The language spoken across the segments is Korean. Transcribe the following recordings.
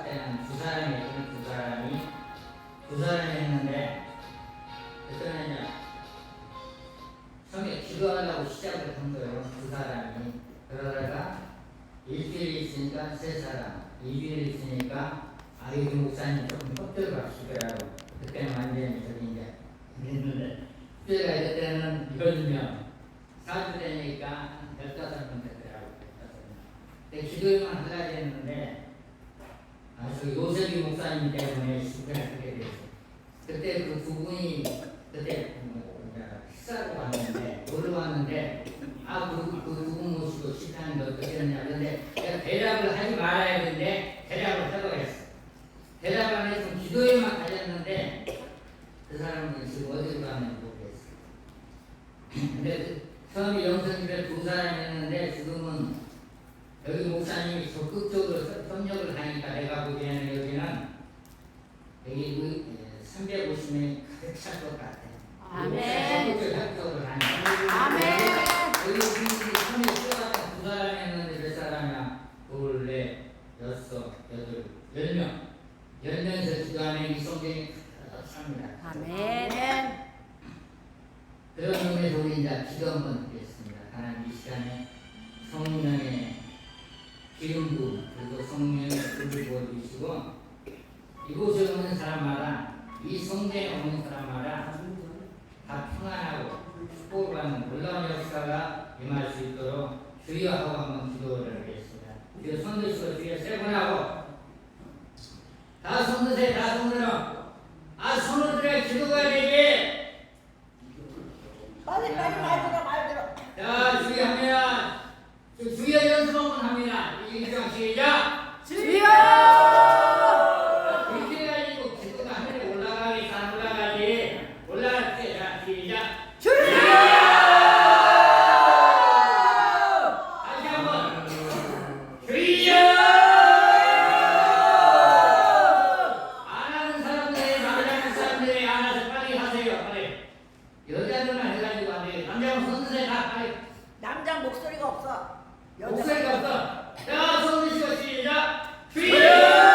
때는 두 사람이 했는데 그때는 이제 성에 기도하려고 시작을 한 거예요. 두 사람이. 그러다가 일주일 있으니까 세 사람, 2주일 있으니까 아이도 목사님 조금 협조를 하시더라고. 그때는 완전히 저기 이제 했는데 그때가 그때는 10명, 4주 되니까 15명 됐더라고. 15명. 근데 기도만 하려고 했는데 저 요셉이 목사님 때문에 실패하게 됐어요. 그때 그 두 분이 그때 식사로 왔는데 놀러 왔는데 그 두 분 모시고 식사하는 게 어떻겠냐 그런데 내가 대답을 하지 말아야 되는데 대답을 하려고 했어. 대답 안 했으면 기도에만 가졌는데 그 사람은 지금 어디로 가는지 모르겠어. 근데 처음에 영성집에 두 사람이 있는데 지금은 여기 목사님이 적극적으로 협력을 하니까 내가 보기에는 여기는 여기 350명이 가득 찰 것 같아. 아멘. 적극적으로 하니까. 아멘. 여기 지금 처음에 수요같은 두 사람이 했는데 몇 사람이야? 둘, 넷, 여섯, 여덟, 10명. 10명에서 기도하면 이 성경이 가득 찹니다. 아멘. 그런 의미에서 우리 이제 기도 한번 드리겠습니다. 하나님 이 시간에 성령의 기름 부음 그리고 성령의 불을 부어주시고 이곳에 오는 사람마다 이 성전에 오는 사람마다 다 평안하고 축복을 받는 놀라운 역사가 임할 수 있도록 주여 하고 한번 기도를 하겠습니다. 주여 손 드시고 주여 세 번 하고 다 손 드세요. 다 손 들어. 손을 들어야 기도가 되지. 빨리 말 들어. 자, 주여 합니다. 주여 연습 한번 합니다. 이정 시작. 주여. 이렇게 해가지고 기도가 하늘에 올라가기 잘 올라가지. 올라갈 때 자, 시작. 주여. 다시 한번. 주여. 안 하는 사람들이 남자는 사람들이 안 해서 빨리 하세요. 빨리. 여자들만 해가지고 안 돼요. 남자는 손드세요. 다 빨리. 남자 목소리가 없어. 목소리가 없어. 자, 손 드시고 시작. 주여.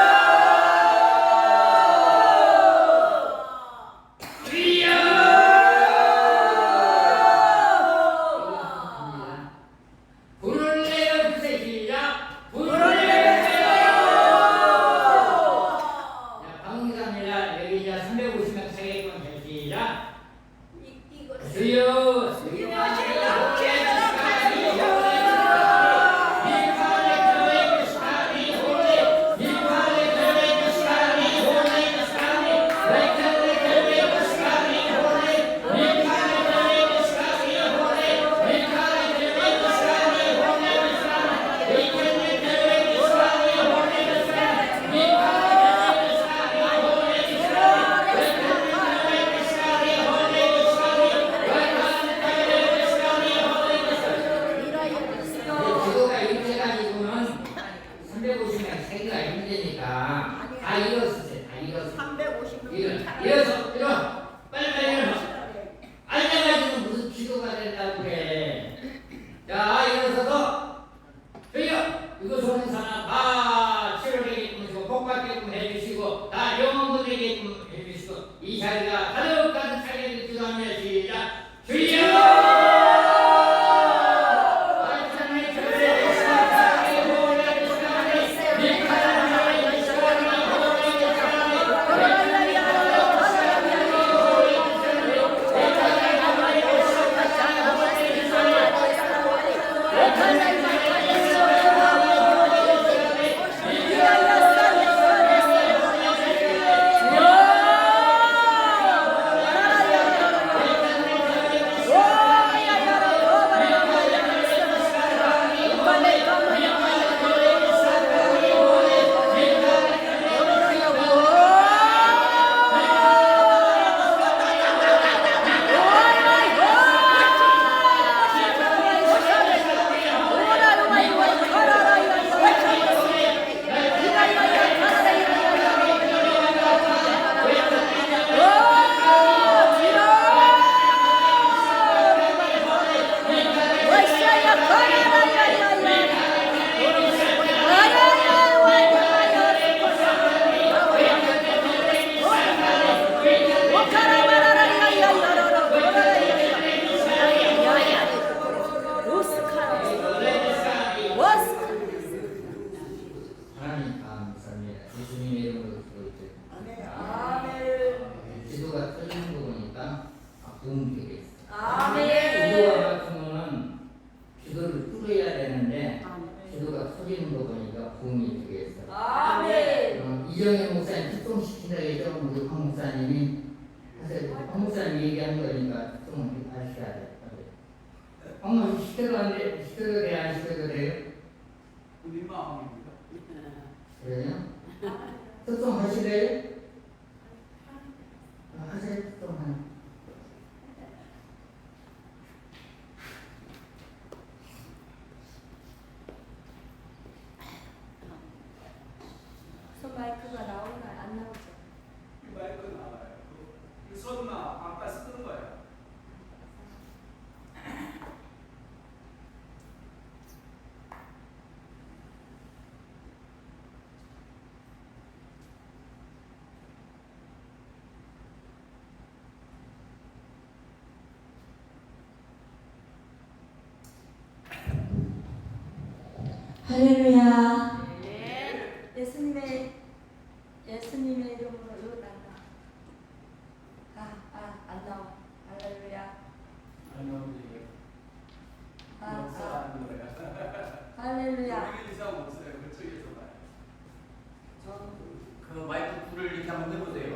이정현 목사님 특종시킨다 했죠. 우리 황 목사님이 사실 황 목사님 얘기한 거니까 좀 아셔야 돼. 황 목사님 시켜도 안 돼? 시켜도 돼? 안 시켜도 돼요? 우리 마음입니다. 그래요? 특종 하시래요? 하세요. 특종 하나. 손 마이크가 나오나 안 나오죠? 마이크 나와요. 그 손나 아까 쓰던 거예요. 할렐루야. 예수님의 이름으로 이거 안 나와. 할렐루야. 역사하는 거예요. 할렐루야. 우리 이상 없어요. 그쪽에서 봐요. 그 마이크 불을 이렇게 한번 해보세요.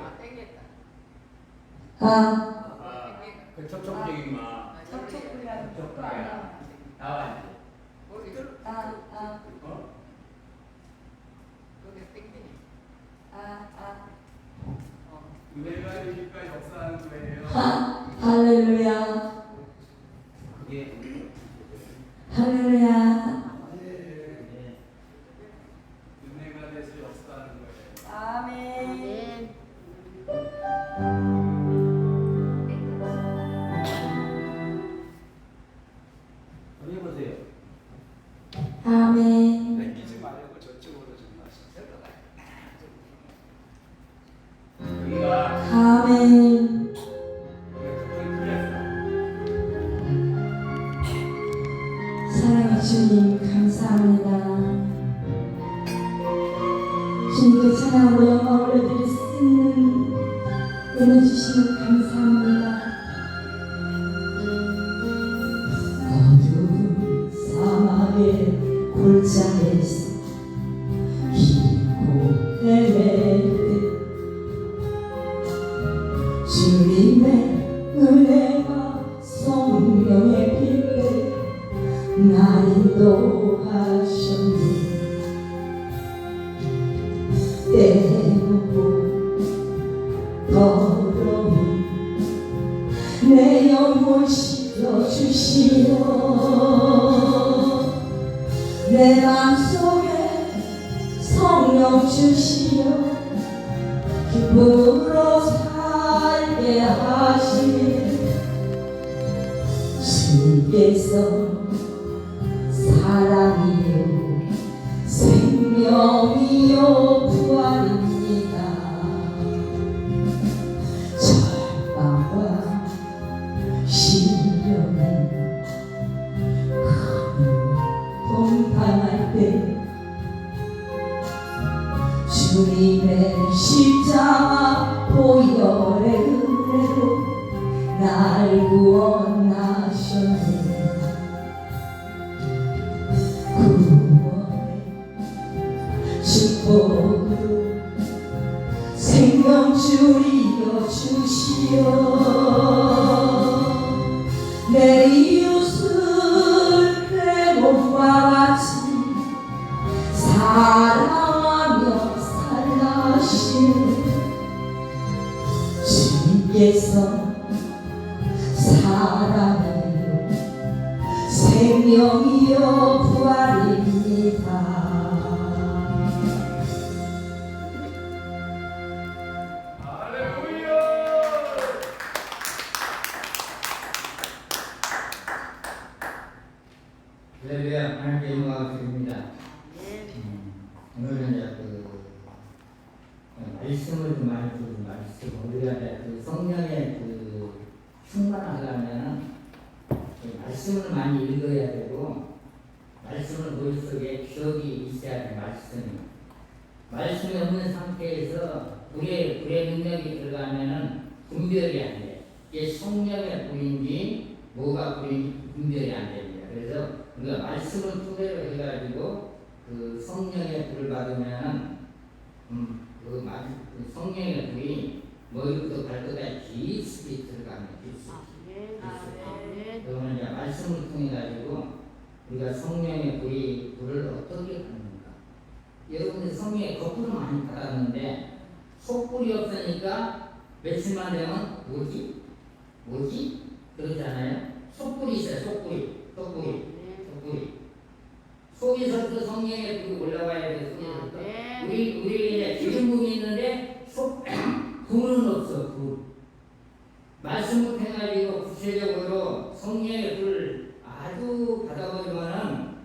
그 촉촉적인 마. 접촉불이라는 것도 안 나와. 나와 이제. 은혜가 되니까 역사하는 거예요. 할렐루야. 그게 할렐루야. 네. 은혜가 돼서 역사하는 거예요. 아멘. 한번 해보세요. 아멘. 남기지 말고 저쪽으로 좀 마시세요. 여기가 아멘. 촉촉이 틀렸어. 사랑의 주님 감사합니다. 주님께 찬양으로 영광을 올려드릴 수 있는 은혜 주시면 감사합니다. 어두운 사막의 골짜기에서 길고 헤맬 때 주님의 은혜가 성령의 빛대 날 인도하셨네. 때묻고 더러운 내 영혼 씻어주시오. 내 맘속에 성령 주시오. 기쁨으로 살게 하시네. 주님께서 사랑이요 생명이요 부활입니다. 절망과 시련은 고통당할 때 주님의 십자가 보혈의 은혜로 날 구원하셨네. 구원의 축복으로 생명 줄이어 주시오. 내 이웃을 내 몸과 같이 사랑하며 살라시네. 주님께서 사랑이요 생명이요 부활입니다. 할렐루야. 할렐루야. 하나님께 영광을 드립니다. 오늘은 이제 말씀을 좀 많이 좀 말씀 우리가 이제 성령의 충만하려면 말씀을 많이 읽어야 되고 말씀을 머릿속에 기억이 있어야 돼. 말씀이 없는 상태에서 불의 능력이 들어가면은 분별이 안 돼. 이게 성령의 불인지 뭐가 불인지 분별이 안 됩니다. 그래서 우리가 말씀을 토대로 해가지고 그 성령의 불을 받으면은 그 성령의 불이 머리부터 발끝까지 깊이 들어가면 깊이. 그러면 이제 말씀을 통해 가지고 우리가 성령의 불을 어떻게 받는가? 여러분들 성령의 거꾸로 많이 받았는데 속불이 없으니까 며칠만 되면 뭐지? 그러잖아요. 속불이 있어요. 속불이. 속에서부터 성령의 불이 올라와야 돼요. 속에서부터. 우리 이제 기름 부음이 있는데 불은 없어. 불. 말씀을 통해가지고 구체적으로 성령의 불을 아주 받아보면은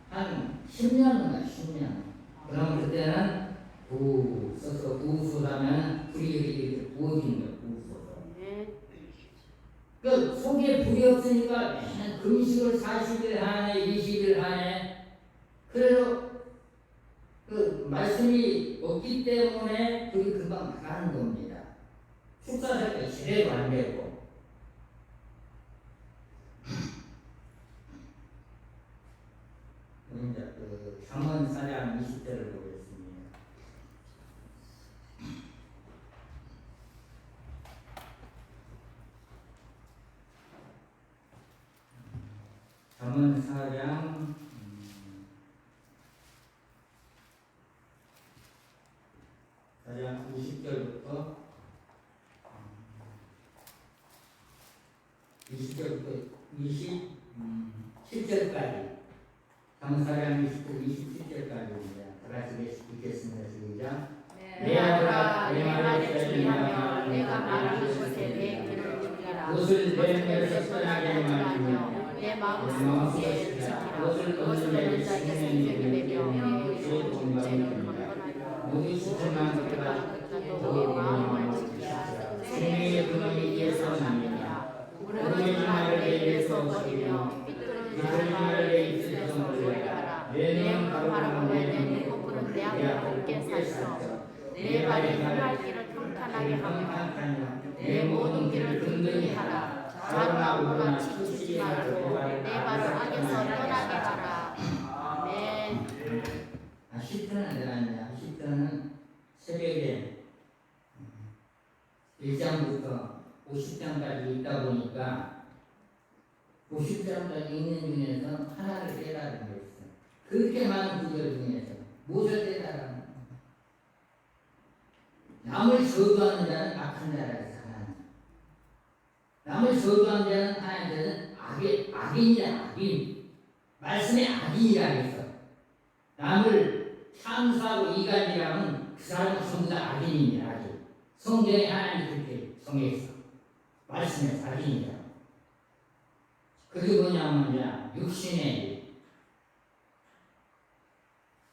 한 10년인가 10년. 그럼 그때는 써서 부수라면 불이 이렇게 부어지는 거예요. 부어서. 그 속에 불이 없으니까 맨 금식을 40일 하네 20일 하네. 그래서 그 말씀이 없기 때문에 불이 금방 나가는 겁니다. 축사할 제대로 안 되고. 이제 그 잠언 4장 20절을 보겠습니다. 잠언 4장 20절부터 27절까지 잠언 27절까지입니다. 다 같이 읽겠습니다. 시작. 내 아들아 내 말에 주의하며 내가 말하는 것에 내 귀를 기울이라. 옷을 내 몸에서 떠나게 말하며 내 마음속에 지키라. 옷을 벗는 자에게 생명이 되며 내 죄를 건건하리라. 모두 시체만 그가 너의 마음을 지키라. 생명의 근원이 위에서 나니라. 무너진 말을 내 입에서 버리며 삐뚤어진 말을 내 입에서 멀리하라. 내 바라보며 내 눈꺼풀은 내 앞에 굳게 살서 내 발이 행할 길을 평탄하게 하며 내 모든 길을 든든히 하라. 자랑하거나 치치지 말고 내 발을 악에서 떠나게 하라. 아멘. 시편은 내가 아니야. 시편은 새벽에 1장부터 50장까지 있다 보니까 50장까지 있는 중에서 하나를 깨달은 게 있어. 그렇게 많은 구절 중에서 무엇을 깨달아? 남을 저주하는 자는 악한 자라서 하나님. 남을 저주하는 자는 하나님께서는 악인이야, 악인. 말씀에 악인이라 했어. 남을 참수하고 이간이라면 그 사람은 전부 다 악인이야, 악인. 성경에 하나님이 그렇게 정했어. 말씀에 악인이다. 그게 뭐냐면 이제 육신의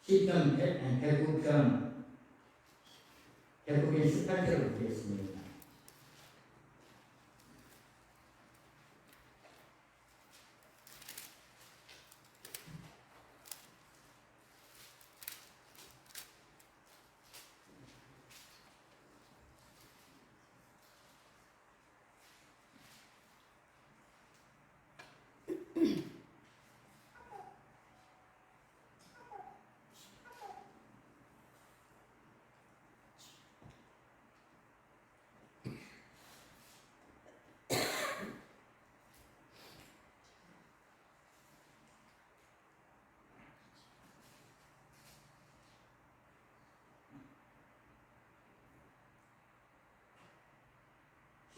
시편 109편 18절을 보겠습니다.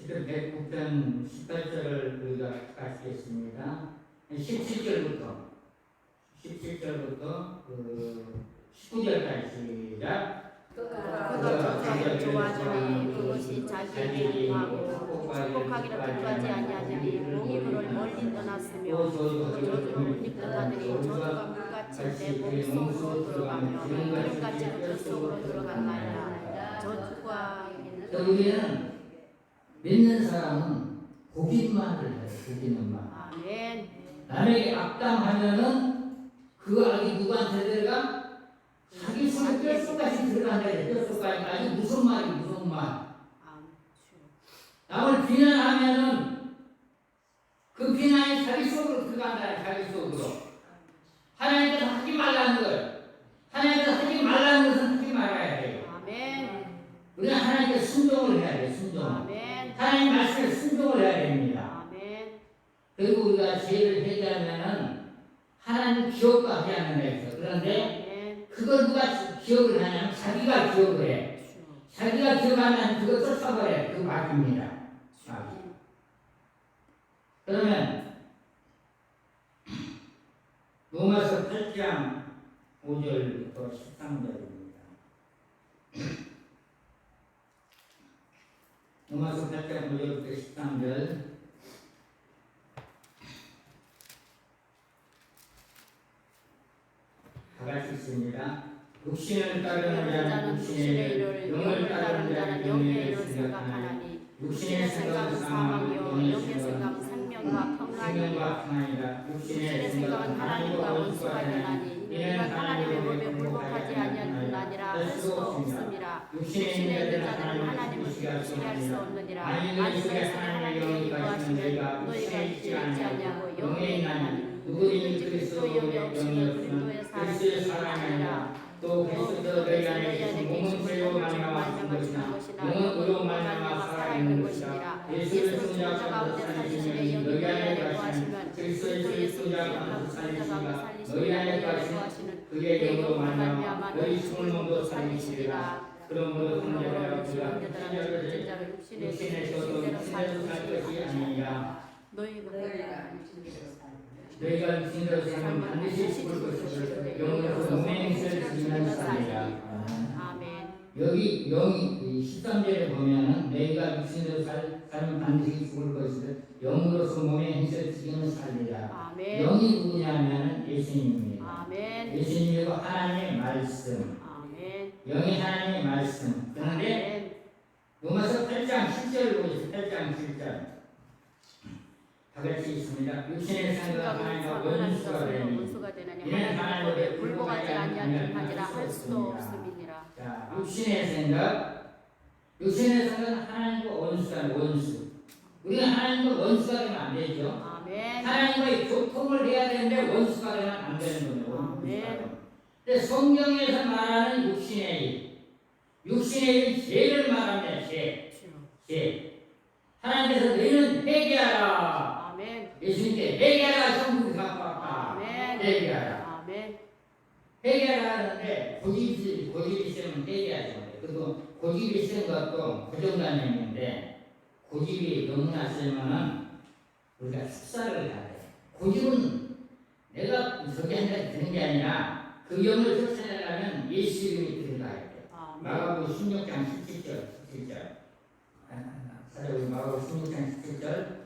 시편 109편 18절을 우리가 가시겠습니다. 17절부터 19절까지 시작. 그가 저자를 좋아하자니 그것이 자기에게 하고 축복하기를 기뻐하지 아니하자니 몸이 그를 멀리 떠났으며 그 저주를 입던 자들이 저주가 물같이 내 몸속으로 들어가며 기름같이 그 속으로 들어갔나이다. 저주가 우리는 믿는 사람은 복인만을 해요. 복인만. 아멘. 남에게 악당하면은 그 악이 누구한테 들어가? 자기 손에 뼛속까지 들어간다. 뼛속까지. 아주 무슨 말. 남을 비난하면은 그 비난이 자기 속으로 들어간다. 자기 속으로. 하나님께서 하지 말라는 걸. 하나님께서 하지 말라는 것은 하지 말아야 돼요. 아멘. 우리가 하나님께 순종을 해야 돼. 순종. 아멘. 하나님 말씀에 순종을 해야 됩니다. 아멘. 그리고 우리가 죄를 회개하면은 하나님 기억도 하지 않는다 했어. 그런데 아멘. 그걸 누가 기억을 하냐면 자기가 기억을 해. 자기가 기억하면 그거 쫓아버려. 그거 마귀입니다. 마귀. 그러면 로마서 8장 5절부터 13절입니다. 로마서 8장 5절부터 13절. 다 같이 있습니다. 육신을 따르는 자는 육신의 일을, 영을 따르는 자는 영의 일을 생각하나니 육신의 생각은 사망이요 영의 생각은 생명과 평안이라. 육신의 생각은 하나님과 원수가 되나니 이는 하나님의 법에 굴복하지 아니할 뿐 아니라 할 수도 없음이라. 육신에 있는 자들은 하나님을 지키게 할 수 없느니라. 안식에서 하나님의 영이 거하시면 너희가 있지 않냐고 영에 있나니 누구든지 그리스도의 영이 없으면 그리스도의 사람이 아니라. 또 그리스도 너희 안에 계신 몸은 죄로 말미암아 죽은 것이나 영은 의로 말미암아 살아있는 것이라. 예수를 죽은 자 가운데 살리시되 영이 너희 안에 거하시면 그리스도의 죽은 자 가운데 살리시니가 너희 안에 거하시는 그의 영으로 말미암아 너희 죽은 몸도 살리시리라. 그러므로 형제들아 우리가 진짜로 육신에서도 육신대로 살 것이 아니니라. 너희가 육신대로 살면 반드시 죽을 것이고 영으로 몸의 행실을 지니는 살리라. 아멘. 여기 영이 13절에 보면은 너희가 육신대로 살면 반드시 죽을 것이고 영으로서 몸의 행실을 지니는 살리라. 아멘. 영이 누구냐면은 예수님입니다. 아멘. 예수님이고 하나님의 말씀. 아멘. 영이 하나님의 말씀. 그런데 로마서 8장 7절을 보세요. 8장 7절. 다 같이 있습니다. 육신의 생각은 하나님과 원수가 되니 이는 하나님의 법에 굴복하지 아니하는 하지라 할 수도 없음이니라. 자, 육신의 생각은 하나님과 원수가 원수. 우리가 하나님과 원수가 되면 안 되죠. 아멘. 하나님과의 교통을 해야 되는데 원수가 되면 안 되는 거예요. 아멘. 근데 성경에서 말하는 육신의 일, 죄를 말합니다. 죄. 하나님께서 너희는 회개하라. 아멘. 예수님께 회개하라 성경이 갖고 왔다. 아멘. 회개하라. 아멘. 회개하라 하는데 고집이 세면 회개하죠. 그리고 고집이 센 것도 고정관념인데 고집이 너무나 세면은 우리가 축사를 해야 돼. 고집은 내가 저기 한테 되는 게 아니라 그 영을 쫓아내려면 예수 이름이 들어가야 돼. 마가복음 16장 17절. 우리 마가복음 16장 17절.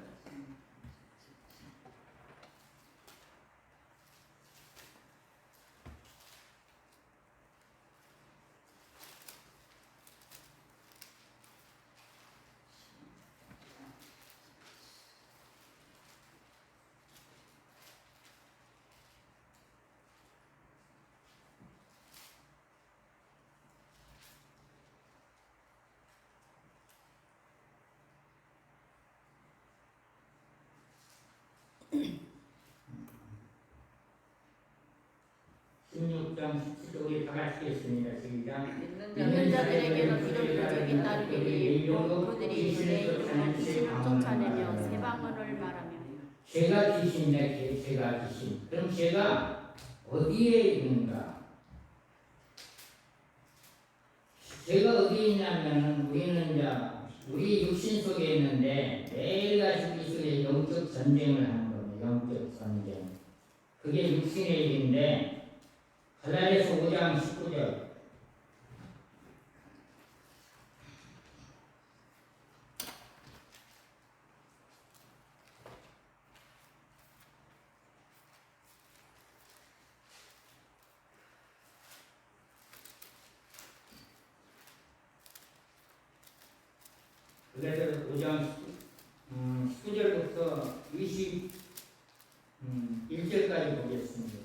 우리 다 같이 했습니다. 시작. 믿는 자들에게는 이런 고집이 따르리니 그들이 내 귀신을 쫓아내며 새 방언을 말하며. 죄가 귀신이다. 죄가 귀신. 그럼 죄가 어디에 있는가? 죄가 어디에 있냐면 우리는 이제 우리 육신 속에 있는데 매일같이 우리 속에 영적 전쟁을 하는 겁니다. 영적 전쟁. 그게 육신의 일인데 갈라디아서 5장 19절. 갈라디아서 5장 19절부터 21절까지 보겠습니다.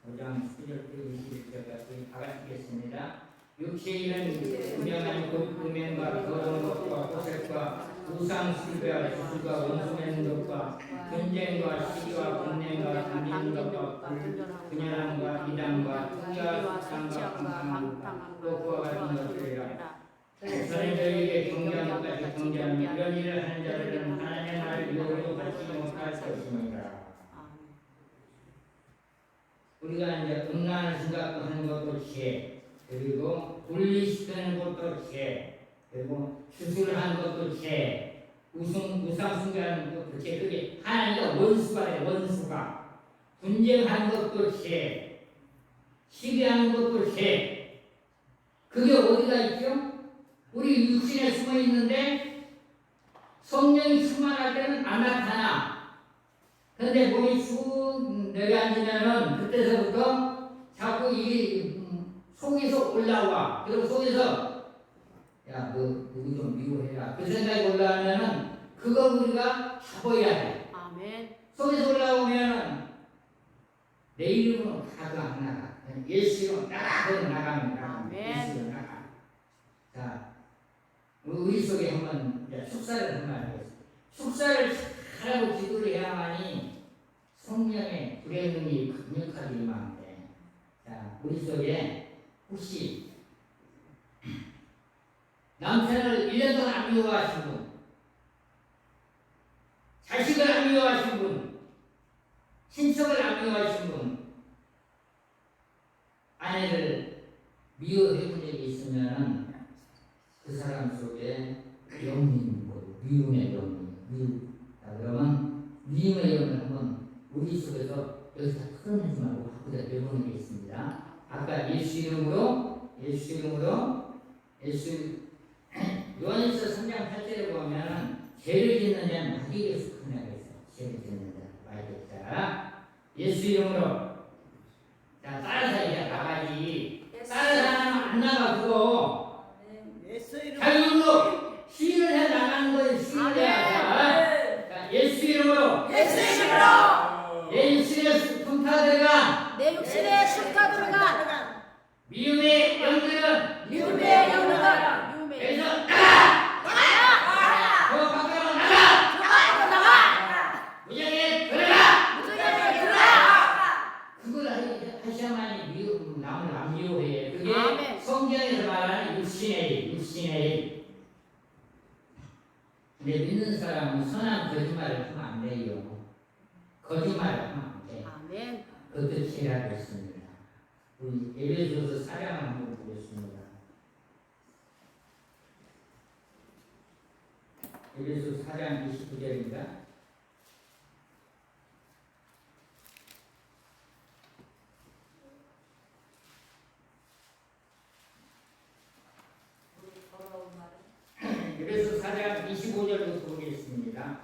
5장 19절부터 21절까지 다 같이 읽겠습니다. 육체일은 분명한 금연과 더러운 것과 호색과 우상 숭배와 주술과 원수 맺는 것과 분쟁과 시기와 분냄과 당기는 것과 분열함과 이단과 투기와 수상과 방탕함 또 그와 같은 것들이라. 저는 저희에게 경계한 것 같이 경계하는 이런 일을 하는 자들은 하나님의 말을 이유로 받지 못할 것입니다. 우리가 이제 음란을 생각하는 것도 죄, 그리고 분리시키는 것도 죄, 그리고 수술하는 것도 죄, 우상 숭배하는 것도 죄. 그게 하나님과 원수가 돼. 원수가 분쟁하는 것도 죄, 시기하는 것도 죄. 그게 어디가 있죠? 우리 육신에 숨어 있는데 성령이 충만할 때는 안 나타나. 근데 몸이 쭉 내려앉으면은 그때서부터 자꾸 이 속에서 올라와. 그리고 속에서 야, 너 누구 좀 미워해라. 그 생각이 올라오면은 그거 우리가 잡아야 돼. 아멘. 속에서 올라오면은 내 이름으로 가도 안 나가. 예수 이름으로 나가. 그럼 나가면 나가. 아멘. 예수 이름으로 나가. 자, 우리 속에 한번 이제 축사를 한번 하겠습니다. 축사를 하라고 기도를 해야만이 성령의 불의 능이 강력하게 임하는데, 자, 우리 속에 혹시 남편을 1년 동안 안 미워하신 분, 자식을 안 미워하신 분, 친척을 안 미워하신 분, 아내를 미워해 본 적이 있으면 그 사람 속에 영이 있는 거예요. 미움의 영이. 그러면 미움의 영을 한번 우리 속에서 여기서 털어내지 말고 바꾸자 내보는 게 있습니다. 아까 예수 이름으로 요한일서 3장 8절에 보면 죄를 짓는 자는 마귀에게 속한다고 했어요. 죄를 짓는 자, 마귀. 자, 예수 이름으로. 자, 다른 사람이 나가지. 다른 사람은 안 나가 그거. 자기 이름으로 시인을 해 나가는 거예요. 시인을 해야. 자, 예수 이름으로. 내 육신의 흉터들과 내 육신의 흉터들과 미움의 영들은 여기서 나가! 저 밖으로 나가! 무정에 들어가! 그걸 하셔야만이 남을 안 미워해. 그게 아멘. 성경에서 말하는 육신의 일. 근데 믿는 사람은 선한 거짓말을 하면 안 돼요. 거짓말을 하면 안 돼. 아멘. 그것도 죄라고 했습니다. 우리 에베소서 4장을 한번 보겠습니다. 에베소 4장 29절입니다. 에베소 4장 25절부터 보겠습니다.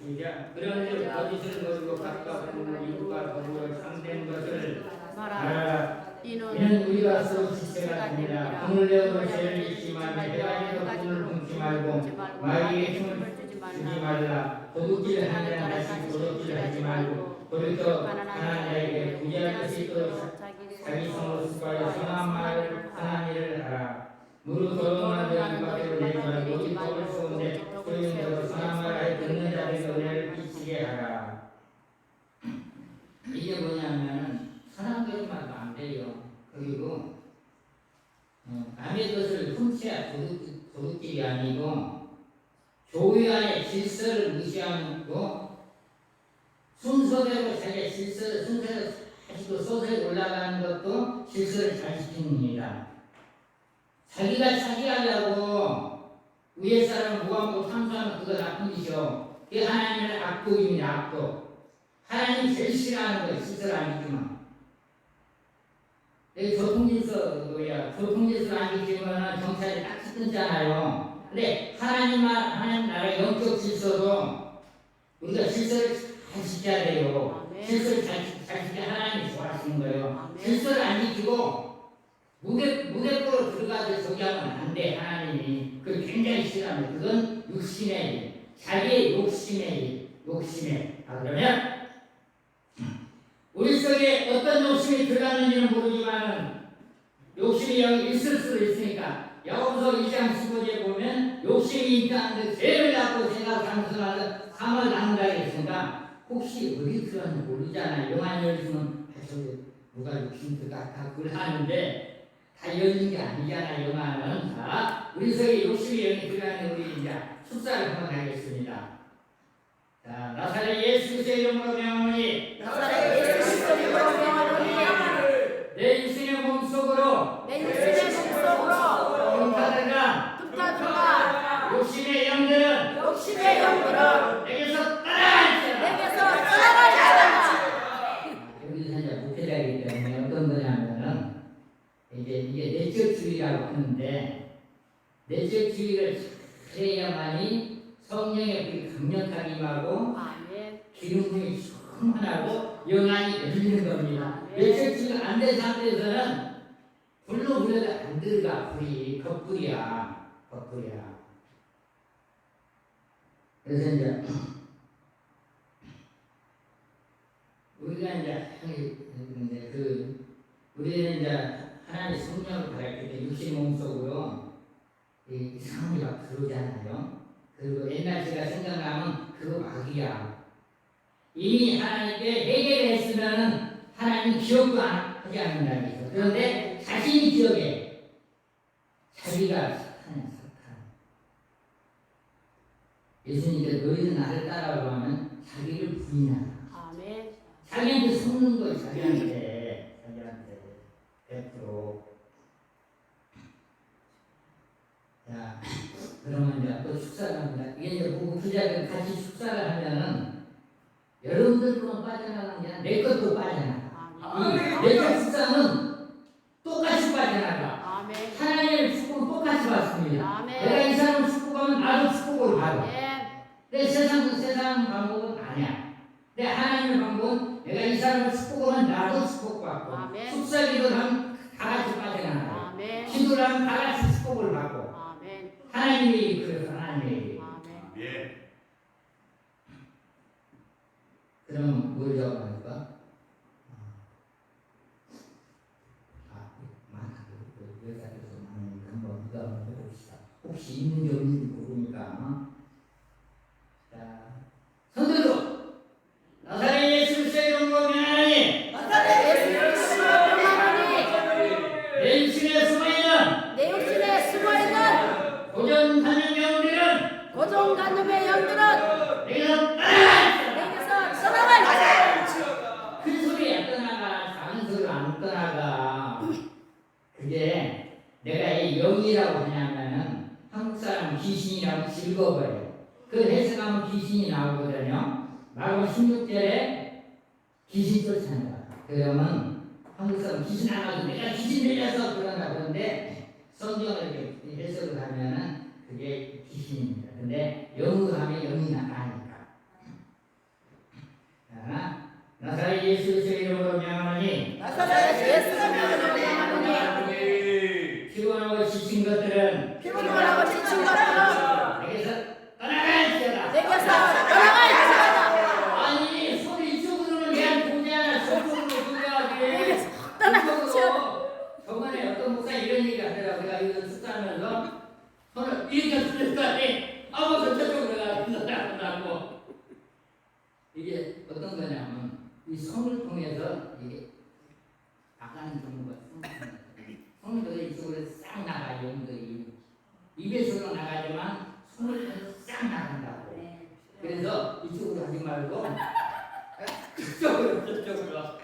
시작. 그런즉 거짓을 버리고 각각 이웃과 더불어 참된 것을 말하라. 이는 우리가 서로 지체가 됩니다. 돈을 내어도 죄를 짓지 말며 해가지고 돈을 훔치 말고 마귀에게 힘을 주지 말라. 도둑질 하는 자는 다시 도둑질 하지 말고 돌이켜 가난한 자에게 부지할 것이 있도록 자기 성으로 수고하여 선한 일을 하라. 무릇 더러운 자들 밖으로 내지 말고 이 법을 쏘는데 소리는 대로 선한 말을 듣는 자들에게 은혜를 끼치게 하라. 이게 뭐냐면 선한 것만도 안 돼요. 그리고 남의 것을 훔쳐야 도둑질이 아니고 교회 안의 질서를 무시하고 순서대로 자기의 순서를 가지고 서서히 올라가는 것도 질서를 잘 지키는 겁니다. 자기가 차지하려고 위에 사람을 모함고 탐수하면 그거 나쁜 짓이요. 그게 하나님의 악독입니다. 악독. 하나님 제일 싫어하는 거예요. 질서를 안 지키면. 여기 교통질서를 안 지키면 경찰이 딱 끊잖아요. 근데 하나님 나라의 영적 질서도 우리가 질서를 잘 지켜야 돼요. 질서를 잘 지켜야 하나님이 좋아하시는 거예요. 질서를 안 지키고 무대포로 들어가서 저기 하면 안 돼. 하나님이 그걸 굉장히 싫어합니다. 그건 욕심의 일, 자기의 욕심의 일. 그러면 우리 속에 어떤 욕심이 들어갔는지는 모르지만 욕심이 여기 있을 수도 있으니까 야고보서 2장 15절에 보면 욕심이 있다는데 죄를 낳고 생각 장수하는 삶을 낳는다 했으니까 혹시 어디 들어갔는지 모르잖아요. 영안이 열리면 저기 누가 욕심 들어갔다 그걸 하는데 다 열린 게 아니잖아. 영화는. 자, 우리 속에 욕심의 영이 들어가는 우리 이제 축사를 한번 하겠습니다. 자, 나사렛 예수 그리스도의 이름으로 명하노니 나사렛 예수 그리스도의 이름으로 명하노니 내 육신의 몸속으로 내 육신의 몸속으로 동파들과 tum타들과 욕심의 영들은 욕심의 영들은 내게서 떠나갈지어다. 내게서 떠나갈지어다. 여기서 이제 목회자이기 때문에 어떤 거냐면은 이게 내적주의라고 하는데 내적주의를 해야만이 성령의 불이 강력하게 임하고 아멘. 기름부이 충만하고 영안이 열리는 겁니다. 내적주의가 안 된 상태에서는 불로 불려도 안 들어가. 불이 겉불이야. 겉불이야. 그래서 이제 우리가 이제 우리는 이제 하나님의 성령을 받았기 때문에 육신 몸속으로 이상한 게 막 들어오잖아요. 그리고 옛날 제가 생각나면 그거 악이야. 이미 하나님께 회개를 했으면 하나님 기억도 하지 않는다는 거죠. 그런데 자신이 기억해. 자기가 사탄이야, 사탄. 예수님께서 너희는 나를 따라오고 하면 자기를 부인하라. 아멘. 자기한테 속는 거예요. 자기한테 100%. 자, 그러면 이제 또 축사를 합니다. 이게 이제 목회자들 같이 축사를 하면은 여러분들만 빠져나가는 게 아니라 내 것도 빠져나가. 아멘. 내적 축사는 똑같이 빠져나가. 아멘. 하나님의 축복은 똑같이 받습니다. 아멘. 내가 이 사람을 축복하면 나도 축복을 받아. 아멘. 내 세상 방법은 아니야. 내 하나님의 방법은 내가 이 사람을 축복하면 나도 축복받고, 아멘. 축사기도를 하면 다 같이 빠져나가요. 아멘. 기도를 하면 다 같이 축복을 받고. 아멘. 하나님이 그래서 하나님이. 아멘. 예. 그럼 뭘 적어볼까? 여기까지서 한번 부담을 해봅시다. 혹시 있는 게 없는지 모르니까. 자, 손들고 나사렛 예수 그리스도의 이름으로 명하노니 나사렛 예수 그리스도의 명하노니 내 육신에 숨어있는 내 육신에 숨어있는 고정하는 영들은 고정관념의 영들은 내게서 떠나갈지어다. 떠나갈지어다. 큰 소리에 떠나가, 작은 소리로 안 떠나가. 그게 내가 이 영이라고 하냐면은 한국 사람 귀신이라고 즐거워요. 그 해석하면 귀신이 나오거든요. 마가복음 16절에 귀신 쫓아낸다. 그러면 한국 사람 귀신 안 하고 내가 귀신 들려서 그런다. 그런데 성경을 이렇게 해석을 하면은 그게 귀신입니다. 근데 영으로 하면 영이 나가니까. 자, 나사렛 예수 그리스도의 이름으로 명하노니 나사렛 예수 그리스도의 명하노니 피곤하고 지친 것들은 피곤하고 지친 것들은 내게서 떠나갈지어다. 내게서 떠나갈지어다. 아니 소리 이쪽으로는 그냥 보잖아. 저쪽으로 보자지. 내게서 떠나갈지어다. 저번에 어떤 목사 이런 얘기 하더라고. 내가 이거 축사하면서 손을 이렇게 들었더니 아무도 저쪽으로 가고 이게 어떤 거냐면 이 손을 통해서 이게 나가는 경우가 손들이 이쪽으로 싹 나가요. 영들이 입에서도 나가지만 손을 통해서 싹 나간다고. 그래서 이쪽으로 하지 말고 저쪽으로.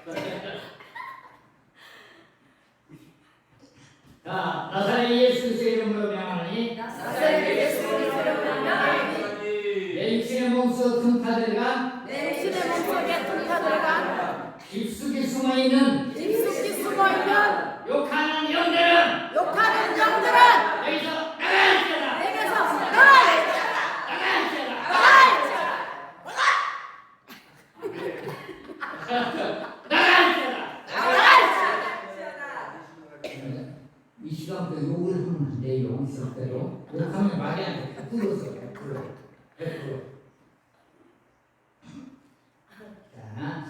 자, 나사렛 예수 그리스도의 이름으로 명하노니 나사렛 예수 그리스도의 명하노니 내 육신의 몸속 tum파들과 내 육신의 몸속에 tum파들과 깊숙이 숨어있는 깊숙이 숨어있는 욕하는 영들은 욕하는 영들은 여기서 나갈지어다. 내게서 떠나갈지어다. 나갈지어다. 이 시간부터 욕을 하면 안 돼요. 절대로 욕하면 말이 안 돼. 100%서 100%. 자,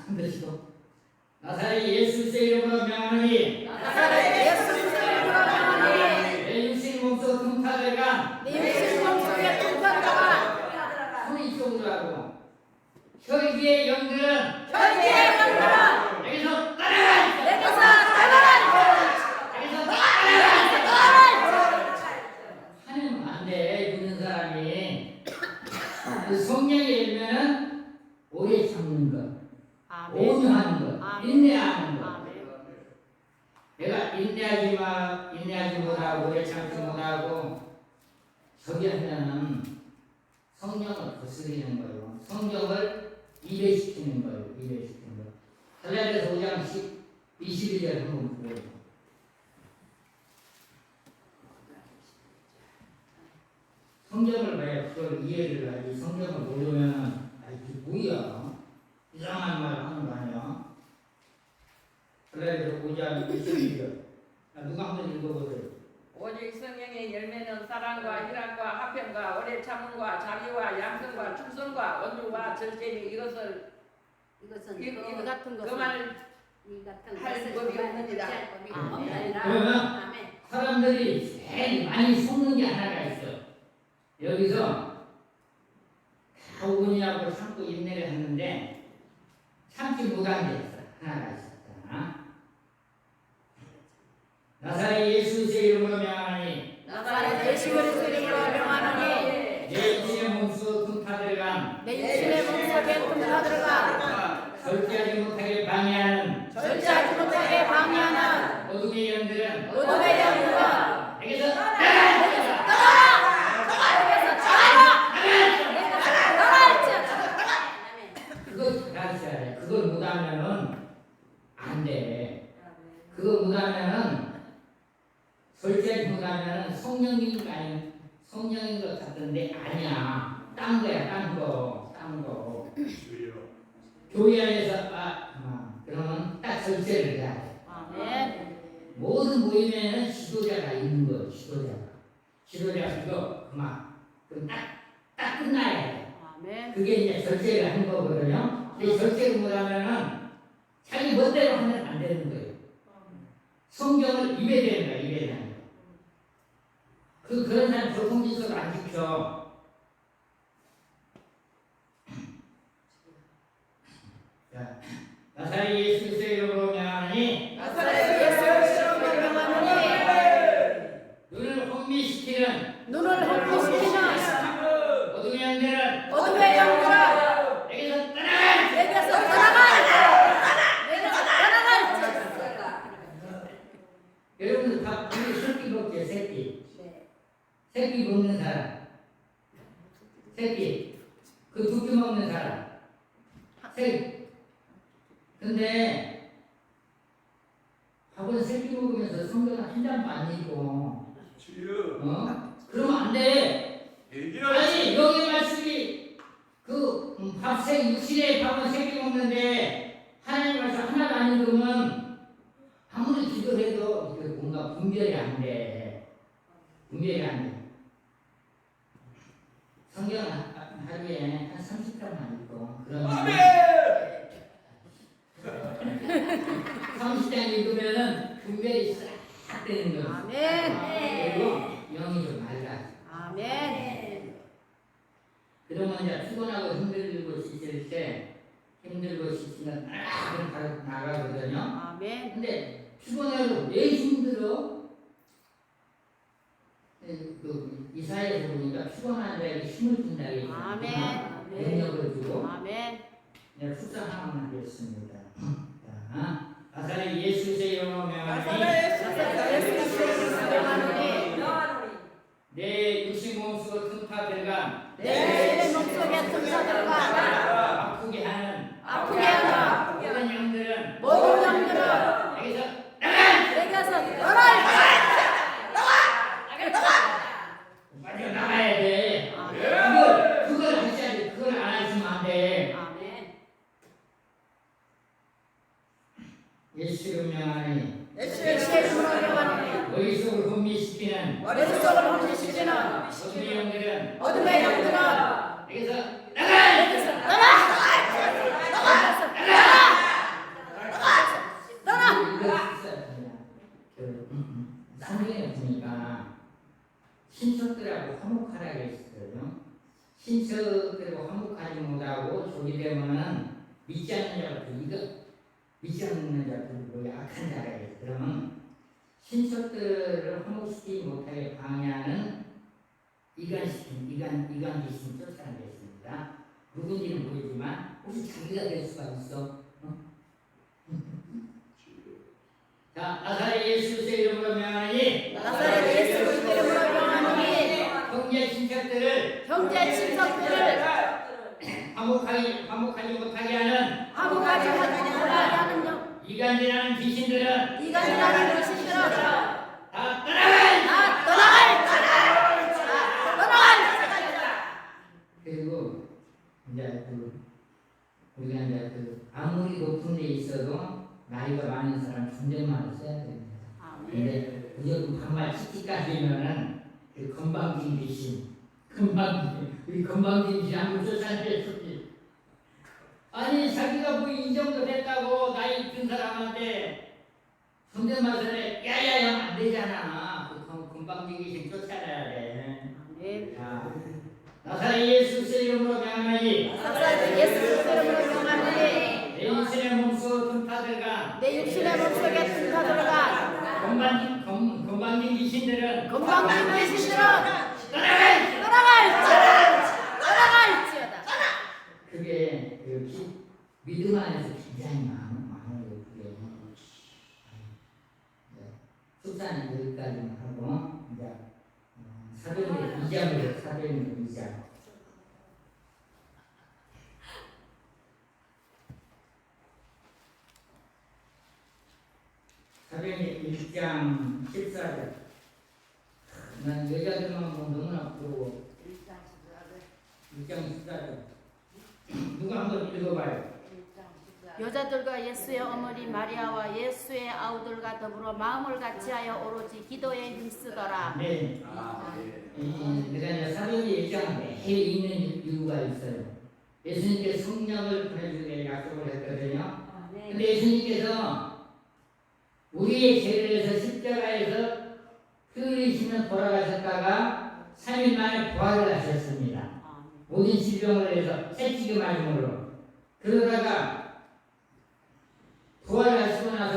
한번씩도 나사렛 예수 그리스도의 이름으로 명하노니 나사렛 예수 그리스도의 이름으로 명하노니 내 육신 몸속 tum파들과 네 육신 몸속에 tum파들과 손이 이쪽으로 하고 혈기의 영들은 혈기의 영들은 여기서 따라갈지어다. 내게서 떠나갈지어다. 여기서 따라갈지어다. 성령의 열매는 오래 참는 것, 아멘. 온유하는 것, 아멘. 인내하는 것. 아멘. 내가 인내하지 못하고 오래 참지 못하고 저기 하면은 성령을 거스리는 거예요. 성령을 이배시키는 거예요. 이배시키는 거. 갈라디아서 5장 22절 한번 보세요. 성경을 봐야 그걸 이해를 하지. 성경을 모르면 이게 뭐야? 이상한 말 하는 거 아니야? 갈라디아서 5장 22절. 누가 한번 읽어보세요. 오직 성령의 열매는 사랑과 희락과 화평과 오래 참음과 자비와 양성과 충성과 온유와 절제니 이것을 이 같은 것은 그말 할 법이 없느니라. 그러면 사람들이 제일 많이 속는 게 하나가 있어. 여기서 가오니하고 참고 인내를 했는데 참지 못한 게 있어. 하나가 있었잖아. 나사렛 예수 그리스도의 이름으로 명하노니 나사렛 예수 그리스도의 이름으로 명하노니 내 육신의 몸소 금파들간 내 육신의 몸속에 금파 들어가 절제하지 못하게 방해하는 절제하지 못하게 방해하는 어둠의 영들은 어둠의 영들은 내게서 그거 가르쳐야 돼. 그걸 못하면은 안 돼. 그거 못하면은 절제하지 못하면은 성령인 거 아니야. 성령인 것 같던데 아니야. 딴 거야, 딴 거. 교회 안에서 그러면 딱 절제를 해야 돼. 아멘. 모든 모임에는 지도자가 있는 거예요. 지도자가 그거 그럼 딱 끝나야 돼. 아멘. 그게 이제 절제를 하는 거거든요. 근데 절제를 못하면은 자기 멋대로 하면 안 되는 거예요. 성경을 입에대는 거야, 입에대는 거. 그런 사람 교통질서를 안 지켜. 자, 나사렛 예수 그리스도의 이름으로 명하노니 나사렛 예수 그리스도의 이름으로 명하노니 눈을 혼미시키는 눈을 혼미시키는 어둠의 영들은 어둠의 영들은 내게서 떠나갈 내게서 떠나갈지 여러분들 우리 새끼 먹죠, 새끼 먹는 사람, 새끼 그 두 끼 먹는 사람, 새끼. 근데 밥은 새끼 먹으면서 성경 한 잔도 안 읽고, 그러면 안 돼. 아니 여기 말씀이 육신의 밥은 새끼 먹는데 하나님 말씀 하나도 안 읽으면 아무리 기도해도 뭔가 분별이 안 돼. 성경 하루에 한 30장만 읽고 그러면 30장 읽으면은 분별이 싹 되는 거야. 아멘. 그리고 영이 좀 맑아. 아멘. 그러면 이제 피곤하고 힘들고 지칠 때 힘들고 지치면 바로 나가거든요. 아멘. 근데 피곤해도 왜 힘들어? 이사야에서 보니까 피곤한 자에게 힘을 준다. 아멘. 능력을 주고. 아멘. 내가 숙상 하나만 하겠습니다. 자, 나사렛 예수 그리스도의 이름으로 명하노니 나사렛 예수 그리스도의 이름으로 명하노니 내 육신 몸속 틈타 들어간 내 몸속에 틈타 들어가 아프게 하는 모든 영들은 모든 영들은 내게서 내게서 떠날지 빨리 나가야 돼. 아멘. 그걸 하셔야 돼. 그걸 안 하시면 안 돼. 아멘. 예수 이름 명하니 예수의 이름으로 명하노니 머릿속을 혼미시키는 머릿속을 혼미시키는 어둠의 영들은 어둠의 영들은 내게서 내게서 성경에 보니까 신척들하고 화목하라고 했거든요. 신척들하고 화목하지 못하고 조기 되면은 믿지 않는 자들 믿지 않는 자들 약한 자가 있어요. 그러면 신척들을 화목시키지 못하게 방해하는 이간 귀신 쫓아내겠습니다. 누군지는 모르지만 혹시 자기가 될 수가 있어? 자, 나사렛 예수 그리스도의 이름으로 명하노니 나사렛 예수 그리스도의 이름으로 명하노니 형제 친척들을 형제 친척들을 화목하지 못하게 하는 화목하지 못하게 하는 영 이간질하는 귀신들은 이간질하는 귀신들은 다 떠나갈! 그리고 이제 우리가 이제 아무리 높은 데 있어도 나이가 많은 사람 존댓말을 써야 됩니다. 근데 무조건 반말 치기까지면은 그 건방진 귀신, 우리 건방진 귀신 한번 쫓아냈었지. 아니 자기가 뭐 이 정도 됐다고 나이 든 사람한테 존댓말 전에 야야야 안 되잖아. 그 건방진 귀신 쫓아내야 돼. 자, 나사렛 예수 그리스도의 이름으로 명하노니 나사렛 예수 그리스도의 이름으로 명하노니 내 육신의 몸속 틈타들과 내 육신의 몸속에 틈타 들어간 건방진 귀신들은 건방진 귀신들은 떠나갈! 떠나갈지어다. 그게 믿음 안에서 굉장히 많아요. 그게 숙사는 여기까지만 하고 이제 사도행전 2장으로 사도행전 2장. 사도행전 1장 14절. 난 여자들만 보면 너무나 부러워. 1장 14절. 누가 한번 읽어봐요. 여자들과 예수의 어머니 마리아와 예수의 아우들과 더불어 마음을 같이하여 오로지 기도에 힘쓰더라. 네. 내가 이제 사도행전 1장은 매일 읽는 이유가 있어요. 예수님께서 성령을 보내주기로 약속을 했거든요. 근데 예수님께서 우리의 죄를 위해서 십자가에서 흘리시며 돌아가셨다가 3일 만에 부활을 하셨습니다. 모든 질병을 위해서 채찍을 맞음으로. 그러다가 부활하시고 나서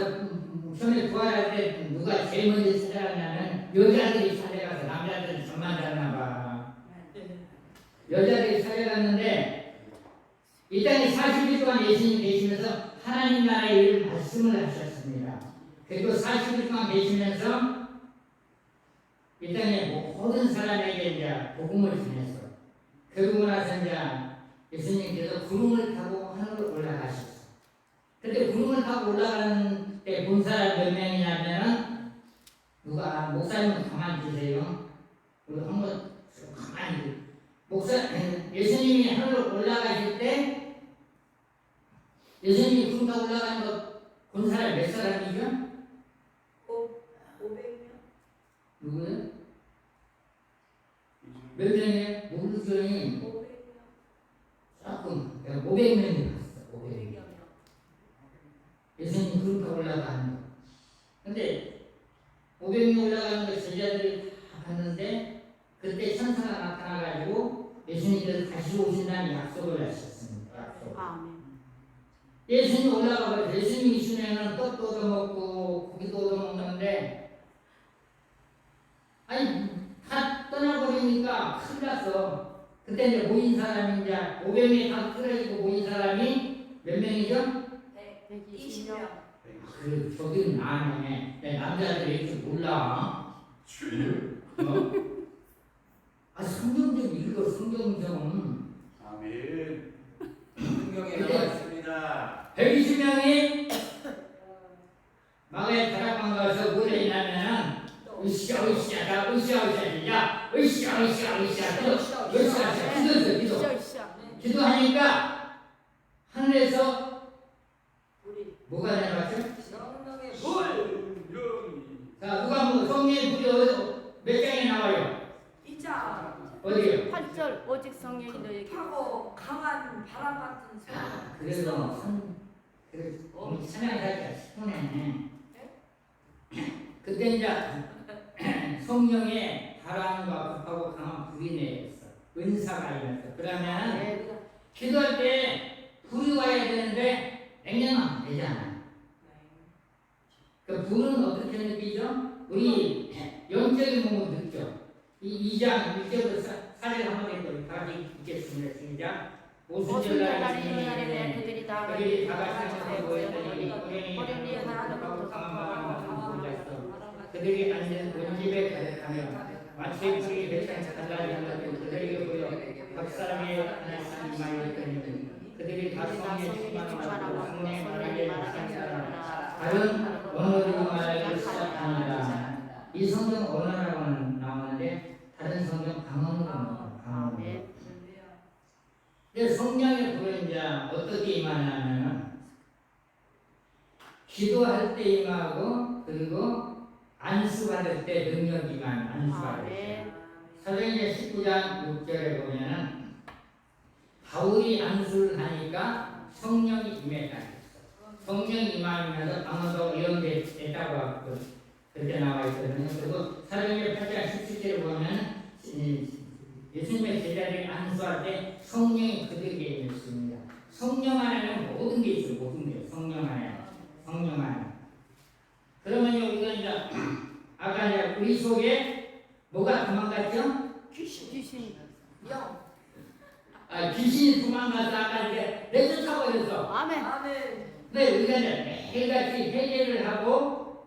처음에 부활할 때 누가 제일 먼저 찾아갔냐면 여자들이 찾아가서 남자들은 전만 잤나 봐. 여자들이 찾아갔는데 이 땅에 40일 동안 예수님 계시면서 하나님 나라의 일을 말씀을 하셨습니다. 그리고 40일 동안 계시면서 이 땅에 모든 사람에게 이제 복음을 전했어. 그러고 나서 이제 예수님께서 구름을 타고 하늘로 올라가셨어. 근데 구름을 타고 올라가는 때 본 사람 몇 명이냐면 누가 목사님은 가만히 계세요. 우리 한번 가만히 예수님이 하늘로 올라가실 때 예수님이 구름 타고 올라가는 거 본 사람 몇 사람이죠? 500명? 누구요? 몇 명이에요? 모르죠. 500명? 조금 500명이 봤어. 500명. 예수님 구름 타고 올라가는 거. 근데 500명 올라가는 거 제자들이 다 봤는데 그때 천사가 나타나가지고 예수님께서 다시 오신다는 약속을 하셨습니다. 약속. 아멘. 예수님 올라가버려. 예수님 있으면은 떡도 얻어먹고 고기도 얻어먹는데 아니 다 떠나버리니까 큰일 났어. 그때 이제 모인 사람이 이제 500명이 다 쓰러지고 모인 사람이 몇 명이죠? 120명. 그 저기는 안 해. 내 남자들이 이렇게 몰라. 성경 좀 읽어. 성경 좀. 아멘. 성경에 나와 있습니다. 120명이 마가의 다락방 가서 뭘 했냐면 으쌰 기도하니까 하늘에서 뭐가 내려왔죠? 성령의 자 누가 뭐 성령의 불이 몇 장에 나와요? 2장 어디요? 8절 오직 성령이 너에게 하고 강한 바람 같은 소리. 그래서 오늘 찬양사기가 싶으네. 그때 이제 성령의 바람과 급하고 강한 불이 내렸어. 은사가 일어났어. 그러면 기도할 때 불이 와야 되는데 냉장은 안 되잖아. 그 불은 어떻게 느끼죠? 우리 영적인 몸을 느껴. 이 2장 1절부터 사례를 한번 해보도록 다 같이 읽겠습니다. 시작. 오순절날이 일어나려면 그들이 다 그들이 같이 다같이 모였더니 호련히 하나님을 그들이 앉은 온집에 가득하며 마치 불이 배창 달라졌다고 그들에게 보여 각 사람이 하나씩 임하였더니 그들이 다 성령에 충만하고 성령의 말하기에 묵상하라. 다른 언어로 말하기 시작하니라. 이 성경 언어라고는 나오는데 다른 성경 방언으로 나와요. 방언으로. 근데 성령의 불은 이제 어떻게 임하냐면 기도할 때 임하고 그리고 안수받을 때 능력이 임하는 안수받을 때. 사도행전 19장 6절에 보면은 바울이 안수를 하니까 성령이 임했다. 성령이 임하면서 방언도 예언됐다고 그렇게 나와 있거든요. 그리고 사도행전 8장 17절에 보면 예수님의 제자들이 안수할 때 성령이 그들에게 있습니다. 성령 안에는 모든 게 있어요. 모든 게 성령 안에. 성령 안에. 그러면 우리가 이제 아까 이제 우리 속에 뭐가 도망갔죠? 귀신 영 귀신이 도망가서 아까 이제 내쫓아버렸어. 아멘. 근데 우리가 이제 매일같이 회개를 하고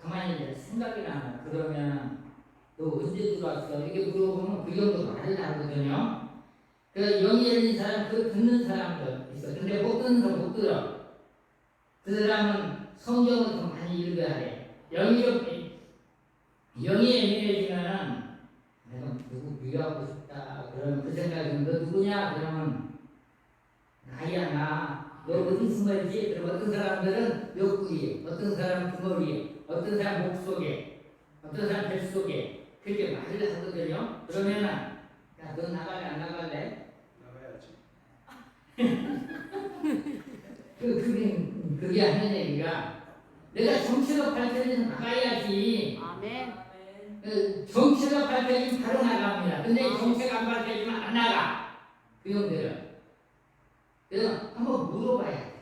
가만히 이제 생각이 나요. 그러면 너 언제 들어왔어? 이렇게 물어보면 그 정도 말을 하거든요. 그 영이 열린 사람, 그 듣는 사람도 있어. 근데 못 듣는 사람 못 들어. 그 사람은 성경을 더 많이 읽어야 돼. 영이 예민해지면은 내가 누구 미워하고 싶다. 그러면 그 생각이 너 누구냐? 그러면 나야 나. 너 어디 숨어있지? 그럼 어떤 사람들은 옆구리에, 어떤 사람은 주머니에, 어떤 사람 목 속에, 어떤 사람 뱃 속에 그렇게 말을 하거든요. 그러면은 야, 너 나갈래 안 나갈래? 나가야지. 그게 하는 얘기가 내가 정체가 밝혀지면 나가야지. 아멘. 정체가 밝혀지면 바로 나갑니다. 근데 정체가 안 밝혀지면 안 나가. 그 형들은. 그래서 한번 물어봐야 돼.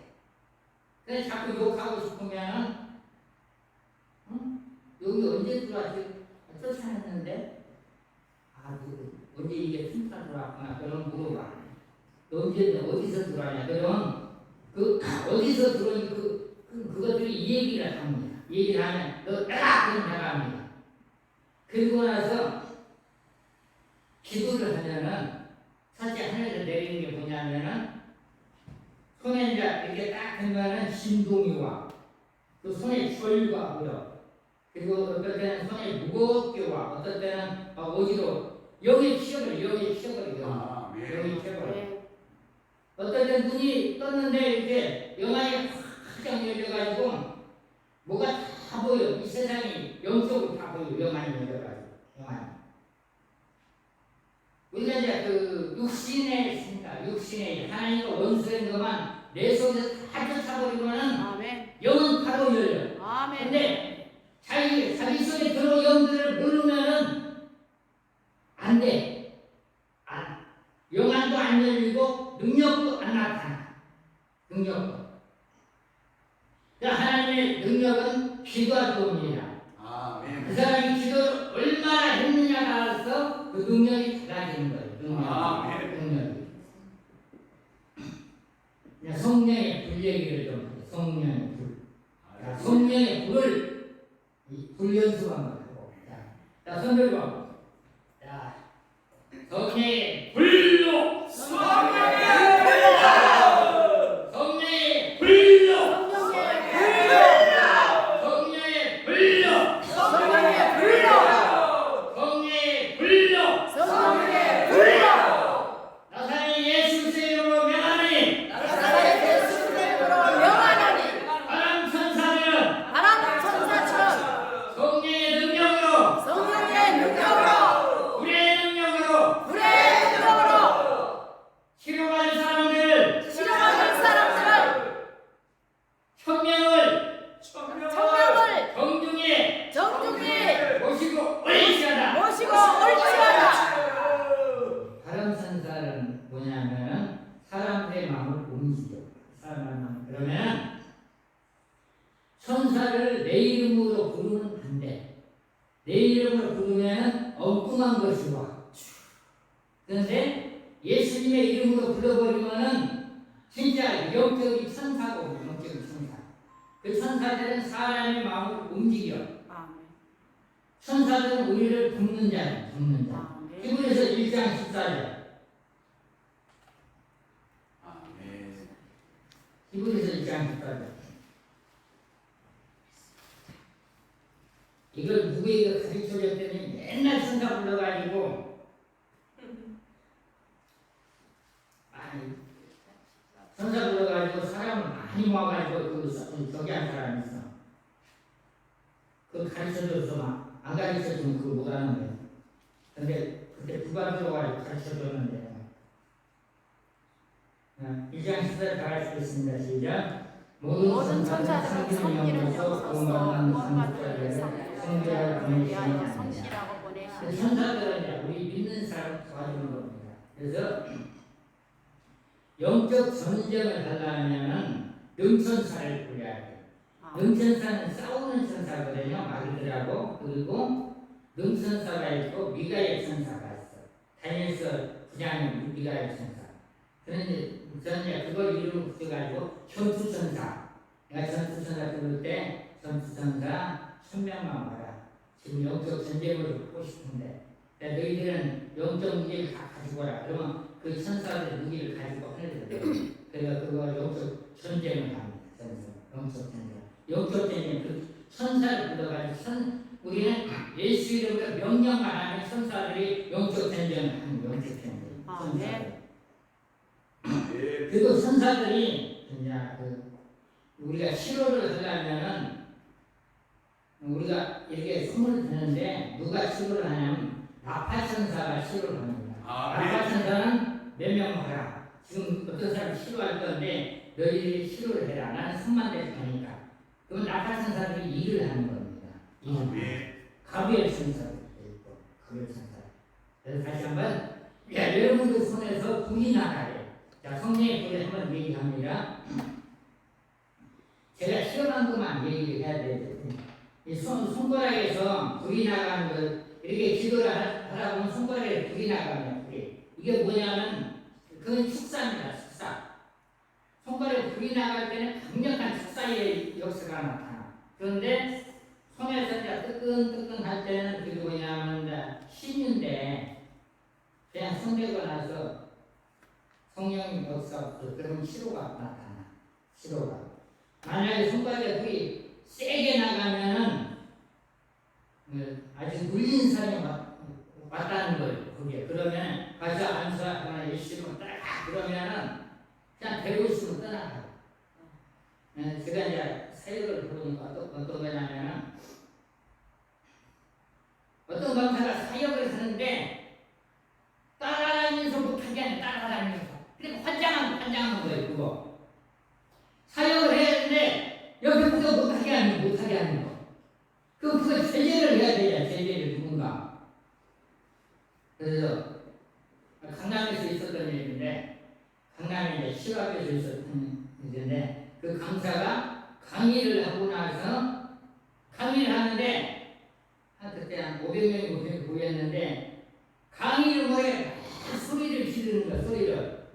근데 자꾸 욕하고 싶으면 여기 언제 들어왔지? 쫓아냈는데 언제 이게 춤타 들어왔구나. 그럼 물어봐. 너 언제 어디서 들어왔냐? 그럼 어디서 들어오니 그것들이 이 얘기를 합니다. 이 얘기를 하면 너 따라! 그럼 나갑니다. 그리고 나서 기도를 하면은 사실 하늘에서 내리는 게 뭐냐면은 손에 이제 이렇게 딱 하면은 진동이 와. 또 손에 절과 보여. 그리고 어떨 때는 손에 무겁게 와. 어떨 때는 어지러워. 여기에 치워버려. 여기 치워버려. 어떨 때 눈이 떴는데 이렇게 영안이 확 열려가지고 뭐가 다 보여. 이 세상이 영적으로 다 보여. 영안이 열려가지고. 영안이. 우리가 이제 그 육신의 생각, 육신의 하나님과 원수인 것만 내 속에서 다 쫓아버리면은 아멘. 영은 바로 열려. 아멘. 근데 자기 속에 들어온 영들을 모르면은 안 돼. 영안도 안 열리고 능력도 안 나타나. 능력도. 하나님의 능력은 기도할 겁니다. 그 사람이 기도를 얼마나 했느냐에 따라서 그 능력이 달라지는 거예요. 능력이. 성령의 불 얘기를 좀 해요. 성령의 불. 성령의 불을 불 연습한 거고. 자, 손 들고. 자, 성령의 불로. 성령의 불로. 성령의 불로. 성령의 불로. 성령의 불로. 성령의 불로. 성령의 불로. 나사렛 예수 이름으로 명하노니. 나사렛 예수 이름으로 명하노니. 바람 천사들은 바람 천사처럼 성령의 능력으로. 성령의 능력으로 불의 능력으로. 불의 능력으로 치료받은 사람들을. 치료받은 사람들을 천명을. 청명을 정중에. 정중히 모시고 옳지하다. 모시고 옳지하다. 바람 천사는 뭐냐면 사람들의 마음을 옮기죠. 사람의 마음. 그러면 천사를 내 이름으로 부르면 안 돼. 내 이름으로 부르면 엉뚱한 것이 와. 그런데 예수님의 이름으로 불러버리면은 진짜 영적인 천사고 영적인 천사. 그 천사들은 사람의 마음을 움직여. 아멘. 천사들은 우리를 돕는 자예요. 돕는 자. 아멘. 히브리서 1장 14절. 아멘. 히브리서 1장 14절. 이걸 누구에게 가르쳐줬더니 맨날 천사 불러가지고 천사 불러가지고 사람을 많이 모아가지고 저기 한 사람이 있어. 그걸 가르쳐줘서 막 안 가르쳐주면 그거 못하는 거예요. 근데 그때 부가적으로 가르쳐줬는데 1장 14절 다 할 수 있습니다. 시작. 모든 천사들은 성기를 여기서 구원받는 성자를 위하여 성실하고 그 보내시니 천사들은 이제 우리 믿는 사람 도와주는 겁니다. 그래서 영적 전쟁을 하려면은 능천사를 구해야 돼요. 능천사는 싸우는 천사거든요. 마귀들하고. 그리고 능천사가 있고 미가엘 천사가 있어. 다니엘서 9장에 미가엘 천사. 그런데 저는 그걸 이름을 붙여가지고 전투천사. 내가 전투천사 부를 때 전투천사 1000명만 와라. 지금 영적 전쟁을 하고 싶은데 너희들은 영적 무기를 다 가지고 와라. 그러면 그 천사들의 무기를 가지고 하늘에 그래서 그거 영적 전쟁을 합니다. 영적 전쟁. 영적 전쟁 그 천사를 불러가지고 우리는 예수 이름으로 명령만 하는 천사들이 영적 전쟁을 하는 영적 전쟁. 천사들. 그리고 천사들이 이제 우리가 시로를 하려면은 우리가 이렇게 손을 드는데 누가 시로를 하냐면 나파천사가 시로를 합니다. 나파천사는 몇 명 하라. 지금 어떤 사람이 시로할 건데 너희들이 시로를 해라. 나는 손만 대고 하니까. 그건 나파천사들이 일을 하는 겁니다. 가비엘 천사도 있고 가비엘 천사. 그래서 다시 한번 여러분들 손에서 불이 나가요. 자, 성령의 불을 한번 얘기합니다. 제가 시험한 것만 얘기를 해야 돼요. 이 손가락에서 불이 나가는 걸 이렇게 기도를 하다 보면 손가락에 불이 나가면 이게 뭐냐면 그건 축사입니다. 축사. 손가락에 불이 나갈 때는 강력한 축사의 역사가 나타나. 그런데 손에서 이제 뜨끈뜨끈 할 때는 그게 뭐냐면 신인데 그냥 손대고 나서 성령의 역사 없어. 그러면 치료가 나타나. 치료가. 만약에 손가락에 불이 세게 나가면은 아주 물린 사람이 왔다는 거예요. 그게. 그러면 가서 안수하거나 일시면 딱 그러면은 그냥 되고 있으면 떠나가요. 제가 이제 사역을 부르니까 어떤 거냐면은 어떤 강사가 사역을 하는데 따라다니면서 못하게 하는 따라다니면서 그러니까 환장한 거예요. 그거 사역을 해야 되는데 옆에 그거 못하게 하는 거 그거 제재를 해야 돼요. 제재를 누군가. 그래서 강남에서 있었던 일인데 강남에 이제 시각에서 있었던 일인데 그 강사가 강의를 하고 나서 강의를 하는데 그때 한 500명이 모였는데 강의를 뭐해 소리를 지르는 거야. 소리를.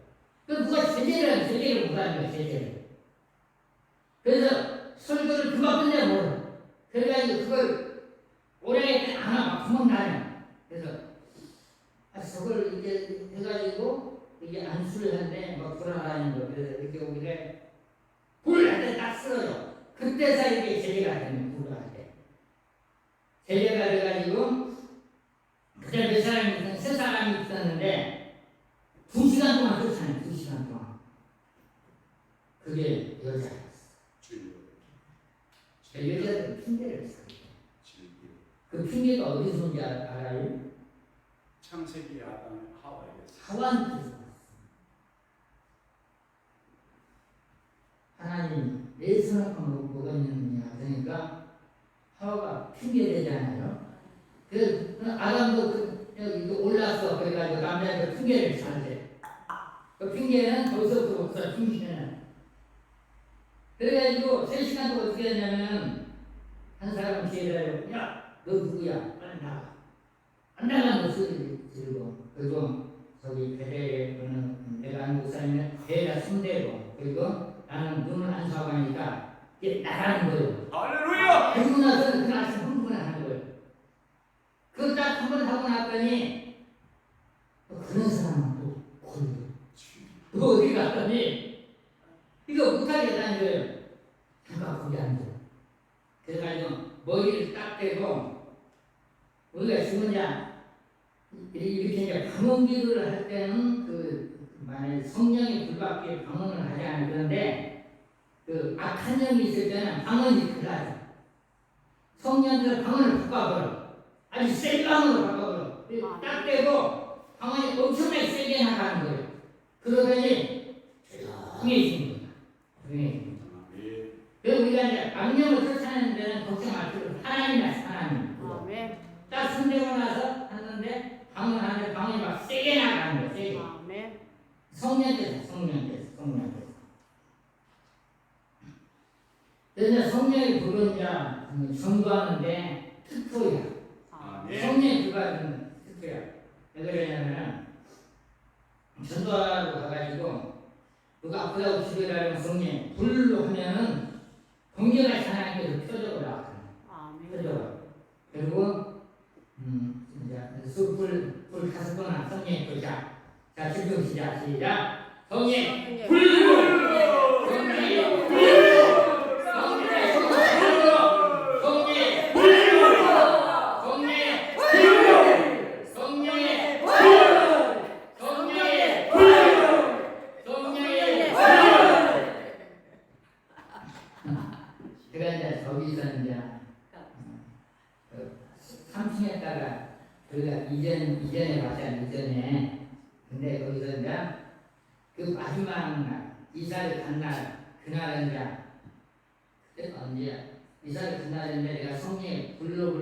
그럼 누가 제재를 못하는 거야. 제재를. 그래서 설교를 그만 끝내버려. 그래가지고 그걸 오래 안 하면 막 구멍 나요. 그래서 저걸 이제 해가지고 이게 안수를 하는데 막 돌아다니는 거. 그래서 이렇게 오길래 불 할 때 딱 쓰러져. 그때서 이게 제재가 되는 불을 할 때. 제재가 돼가지고 그때 몇 사람이 있었는데 세 사람이 있었는데 2시간 동안 쫓아내요. 2시간 동안. 그게 여자였어. 여자들은 핑계를 써. 그 핑계가 어디서 온지 알아요? 창세기 아담 하와에서 하와한테서 왔어. 하나님 내 손아까만 뭐가 있느냐 그러니까 하와가 핑계대잖아요. 그래서 아담도 여기 올랐어. 그래가지고 남자한테 핑계를 잘대. 그 핑계는 벌써부터 없어. 핑계는. 그래가지고 3시간 동안 어떻게 했냐면 한 사람은 기회를 야, 너 누구야? 빨리 나가. 안 나가면 소리를 지르고 그리고 저기 베레에 그리고 나는 눈을 안 사고 하니까 이게 나가는 거예요. 할렐루야. 그리고 나서는 그 아침 흥분하는 거예요. 그거 딱 한 번 하고 났더니 또 그런 사람은 또 걸려. 또 어디 갔더니 이거 못하겠다는 거예요. 잠깐 거기 앉아. 그래가지고 머리를 딱 대고 우리가 지금 이렇게 이제 방언기도를 할 때는 만약 성령이 불밖에 방언을 하지 않는데 그 악한 영이 있을 때는 방언이 달라져. 성령들 방언을 바꿔버려. 아주 센 방언으로 바꿔버려. 딱 대고 방언이 엄청나게 세게 나가는 거예요. 그러더니 조용해지는 거야. 조용해지는 거야. 아멘. 그래서 우리가 이제 악령을 쫓아내는 데는 걱정할 필요 없어. 하나님이야, 하나님. 아멘. 딱 손대고 나서 하는데 방언하는데 방언이 막 세게 나가는 거야, 세게. 아멘. 성령께서. 그래서 성령이 부른 자 전도하는데 특효야. 아멘. 성령이 부르는 특효야. 왜 그러냐면 전도하러 가가지고 누가 아프다고 집에 가려면 성령 불로 하면은 동료가 하나님께서 표적을 아멘. 표적을. 그리고 이제 불 5번 성령 보자. 자 지금 시작. 성령 불. 제가 이제 거기서 이제 3층에다가 우리가 이전에 봤잖아요. 이전에. 근데 거기서 이제 그 마지막 날 이사를 간 날 그날은 이제 그때 언제 이사를 간 날인데 내가 성령에 불러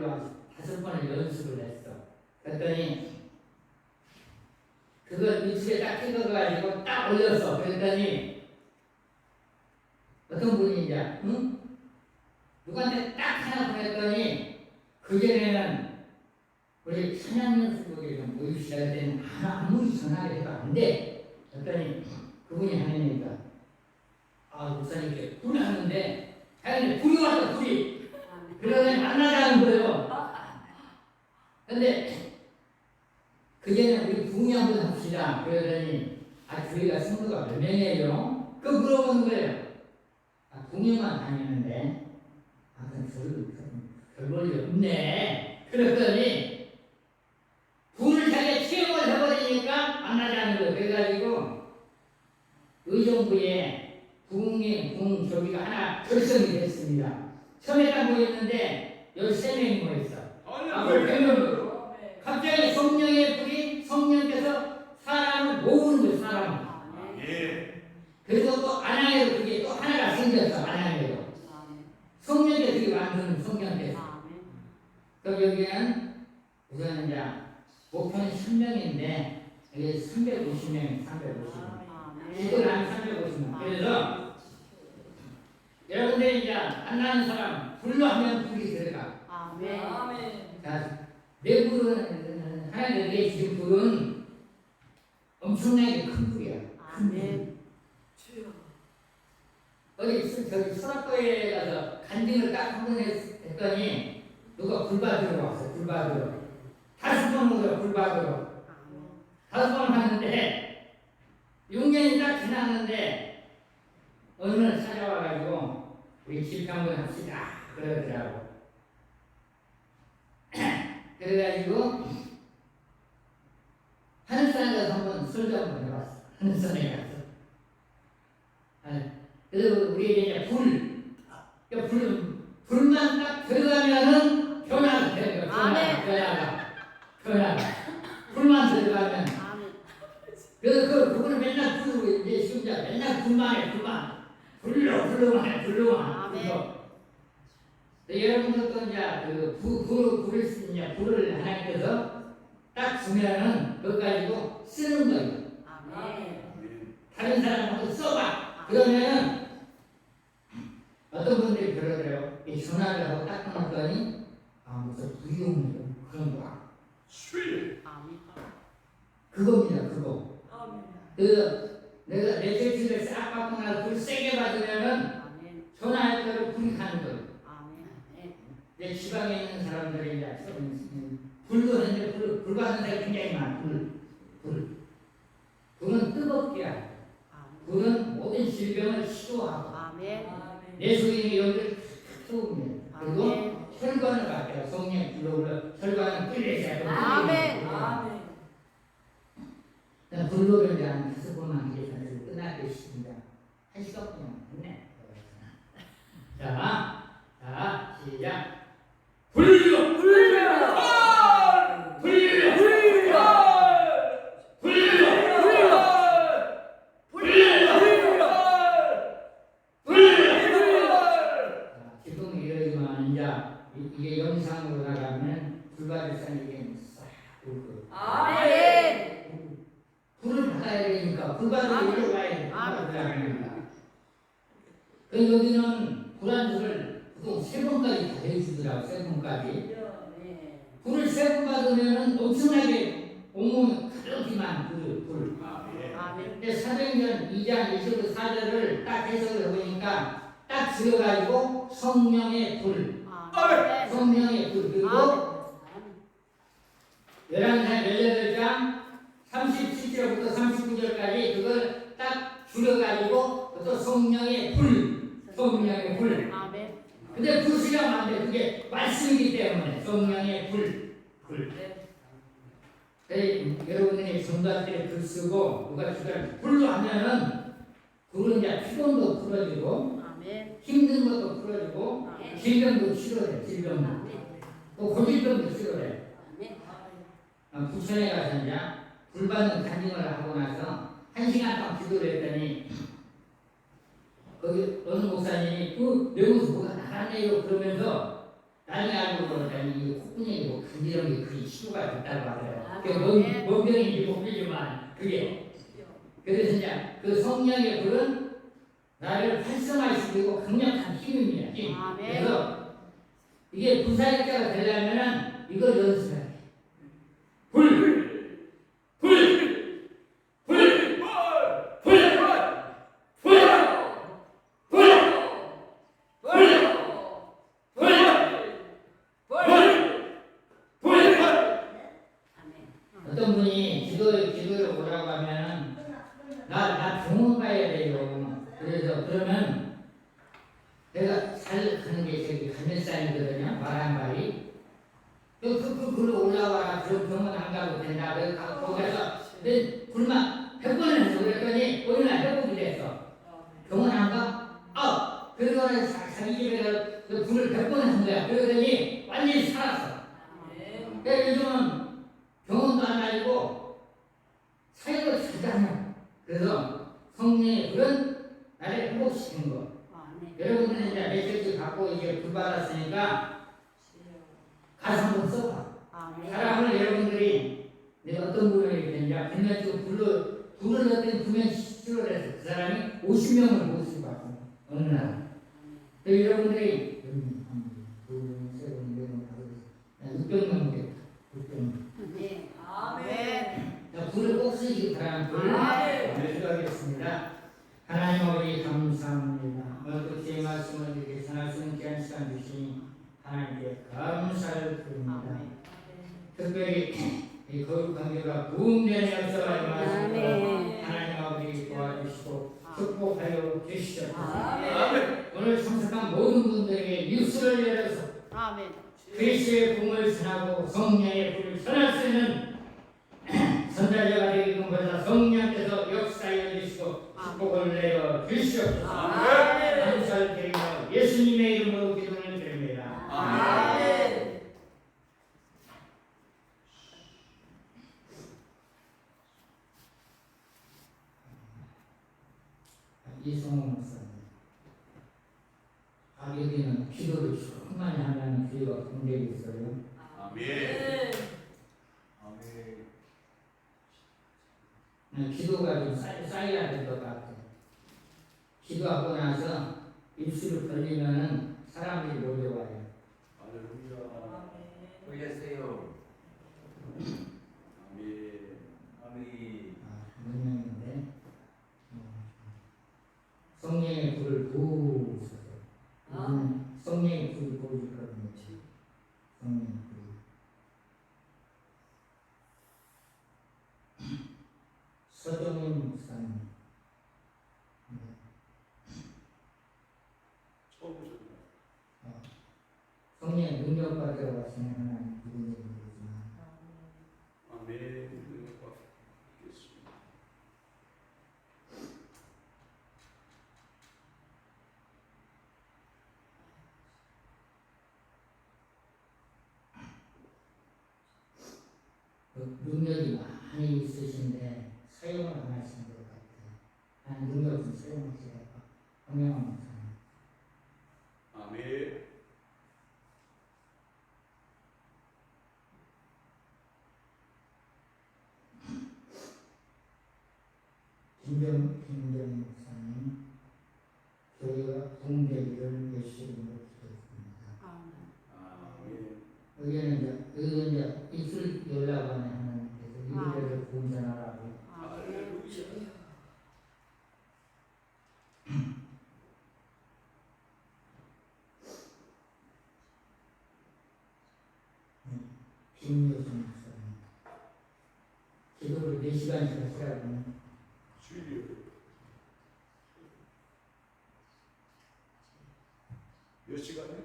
5번을 연습을 했어. 그랬더니 그걸 유튜브에 딱 찍어가지고 딱 올렸어. 그랬더니 어떤 분이 이제 누구한테 딱 하나 보냈더니 그전에는 우리 찬양 연습국에 좀 모입시다 그랬더니 아무리 전화를 해도 안 돼. 그랬더니 그분이 하느니까 목사님께 불이 하는데 하여튼 불이 왔다 불이. 그러더니 만나자는 거예요. 근데 그전에 우리 부흥회 한번 합시다. 그러더니 교회가 성도가 몇 명이에요? 그거 물어보는 거예요. 부흥회만 다니는데 별 볼일 없네. 그랬더니 불을 자기가 체험을 해버리니까 만나자는 거예요. 그래가지고 의정부에 부흥회 부흥조기가 하나 결성이 됐습니다. 처음에 딱 모였는데 13명이 모였어. 갑자기 성령의 불이 성령께서 사람을 모으는 거예요. 사람을. 예. 그래서 또 안양에도 그게 또 하나가 생겼어. 안양에도 성령께서 그게 만드는 성령께서. 그럼 여기는 우선 이제 목표는 1000명인데 여기 350명, 350명. 이건 한 350명. 그래서 여러분들이 이제 만나는 사람 불로 하면 불이 들어가. 자, 내 불은 하나님께 주신 불은 엄청나게 큰 불이야. 큰 불. 어디 저기 소락도에 가서 간증을 딱 한 번 했더니 누가 불 받으러 왔어. 불 받으러 5번 오더라. 불 받으러 5번 하는데 6년이 딱 지났는데 어느 날 찾아와가지고 우리 집회 한번 합시다 그러더라고. 그래가지고 하늘산에 가서 한번 설교 한번 해봤어. 하늘산에 가서. 그래서 우리에게 이제 불만 딱 들어가면은 변화가 돼요. 변화가. 불만 들어가면. 그래서 그분은 맨날 불로 이제 시험자 맨날 불만 해. 불로만 해. 여러분들도 이제 불을 하나님께서 딱 주면은 그거 가지고 쓰는 거예요. 다른 사람하고 써봐. 그러면은 어떤 분들이 그러더래요. 이 전화를 하고 딱 끊었더니 무슨 부유용이요 그런 거야. 그겁니다. 그거. 내가 내 죄를 싹 받고 나서 불 세게 받으면은 아멘. 전화할 때로 불이 가는 거예요. 아멘. 내 지방에 있는 사람들이 이제 불도 했는데 불 받는 데가 굉장히 많아. 불은 뜨겁게 하고 불은 모든 질병을 치료하고 아멘. 내 속에 여기를 탁 그리고 아멘. 혈관을 받게 성령 불로 혈관을 끌려서 아멘. 불로를 이제 한 5번만 기도해서 끝날 때 있습니다. 1시간 그냥 됐네. 자, 시작. 불로! 불로! 불로! 지금 이러지만 이게 영상으로 나가면 불가리산 이게 싹 불고. 불을 받아야 되니까 불 받으러 올라가야 돼. 그 여기는 불안주를 보통 3번까지 다 해주더라고. 3번까지. 불을 3번 받으면은 엄청나게 온몸 가득히만 불. 아멘. 근데 사도행전 2장 1절부터 4절을 딱 해석을 해보니까 딱 지어가지고 성령의 불, 아멘. 성령의 불 그리고 11장 18장 37절부터 39절까지 그걸 딱 줄여가지고 또 성령의 불, 성령의 불. 아멘. 근데 불씨라면 안 돼. 그게 말씀이기 때문에 성령의 불. 여러분들이 전도할 때 불 쓰고 누가 주변 불로 하면은 불은 이제 피곤도 풀어지고 아멘. 힘든 것도 풀어지고 질병도 치료돼. 질병도 또 고질병도 치료돼. 부천에 가서 이제 불 받는 간증을 하고 나서 1시간 동안 기도를 했더니 거기 어느 목사님이 뇌에서 뭐가 나갔네요 그러면서 나중에 알고 보니까 이 콧구멍이 뭐 간지러운 게 그게 치료가 됐다고 하더라고요. 그게 뭔 병인지 모르지만 그게 그래서 이제 그 성령의 불은 나를 활성화시키고 강력한 힘입니다. 힘. 그래서 이게 불사역자가 되려면은 이걸 연습해야 돼. 불! 어떤 분이 기도를 오라고 하면 나 병원 가야 돼요. 그래서 그러면 내가 잘 가는 게 저기 감면산이거든요. 말 한 말이. 글로 올라와라. 그럼 병원 안 가도 된다. 그래서 거기서 내 불만 100번을 했어. 그랬더니 어느 날 회복이 됐어. 병원 안 가? 그래서 자기 집에 가서 불을 100번 한 거야. 그러더니 완전히 살았어. 그러니까 요즘은 병원도 안 다니고 사역을 잘 다녀. 그래서 성령의 불은 나를 회복시키는 거. 여러분들은 이제 메시지 받고 이제 불 받았으니까 가서 한번 써봐. 사람을 여러분들이 내가 어떤 분을 되는지 분명히 불을 넣었더니 분명히 치료를 해서 그 사람이 50명을 모시고 왔고 어느 날. 여러분들이 600명 되겠다. 600명. 불을 꼭 쓰시기 바랍니다. 불을 기도하겠습니다. 하나님 아버지 감사합니다. 오늘도 주의 말씀을 이렇게 전할 수 있는 귀한 시간 주시니 하나님께 감사를 드립니다. 특별히 이 거룩한 교회가 부흥되는 역사가 임하시고 하나님 아버지 도와주시고 축복하여 주시옵소서. 오늘 참석한 모든 분들에게 뉴스를 열어서 그리스도의 꿈을 전하고 성령의 불을 전할 수 있는 선자자가 되기를 원하사 성령께서 역사하여 주시고 축복을 내려 주시옵소서. 감사를 드리며 예수님의 이름으로 기도를 드립니다. 아멘. 이성호 목사님. 여기는 기도를 충만히 하는 교회가 굉장히 있어요. 아멘. 기도가 좀 쌓여야 될 것 같아요. 기도하고 나서 입술을 벌리면은 사람들이 몰려와요. 할렐루야. 올렸어요. 아멘. 아멘. 몇 명인데 능력받으러 가시는 하나님 기분이 모르지만 아멘. 능력받겠습니다. 능력이 많이 있으신데 사용을 안 하시는 것 같아요. 한 능력 좀 사용하시라고 분명합니다. 아멘. 김병 목사님 교회가 붕괴기를 예수님으로 기도했습니다. 아멘. 여기는 이제 입술 열라고 하는 하나님께서 이들을 공전하라고 할렐루야. 김효정 목사님 기도를 4시간씩 하시라고 주여. 몇 시간에?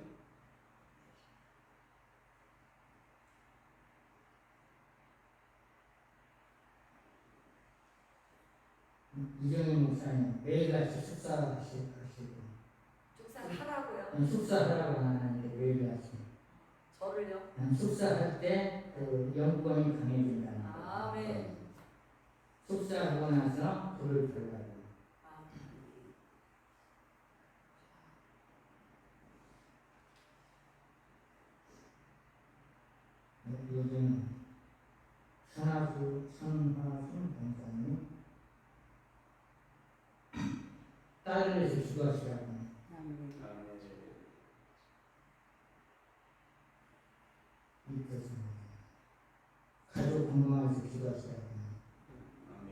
이정현 목사님 매일같이 숙사하시고 축사하라고요. 숙사하라고 하는데 매일같이 저를요. 숙사할 때 그 영권이 강해진다는 거예요. 아멘. 숙사하고 나서 불을 펴려고 요즘 선화순 봉사님 딸을 위해서 기도하시라고 아멘. 믿겠습니다. 가족 건강해서 기도하시라고 아멘.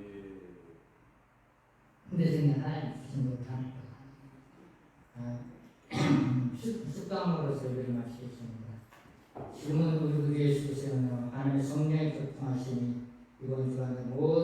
근데 중에 하나님 주신 것 습관으로서 이런 말씀이십니다. 지금은 우리 예수께서는 하나님의 성령의 교통하심이 이번 주간에 모든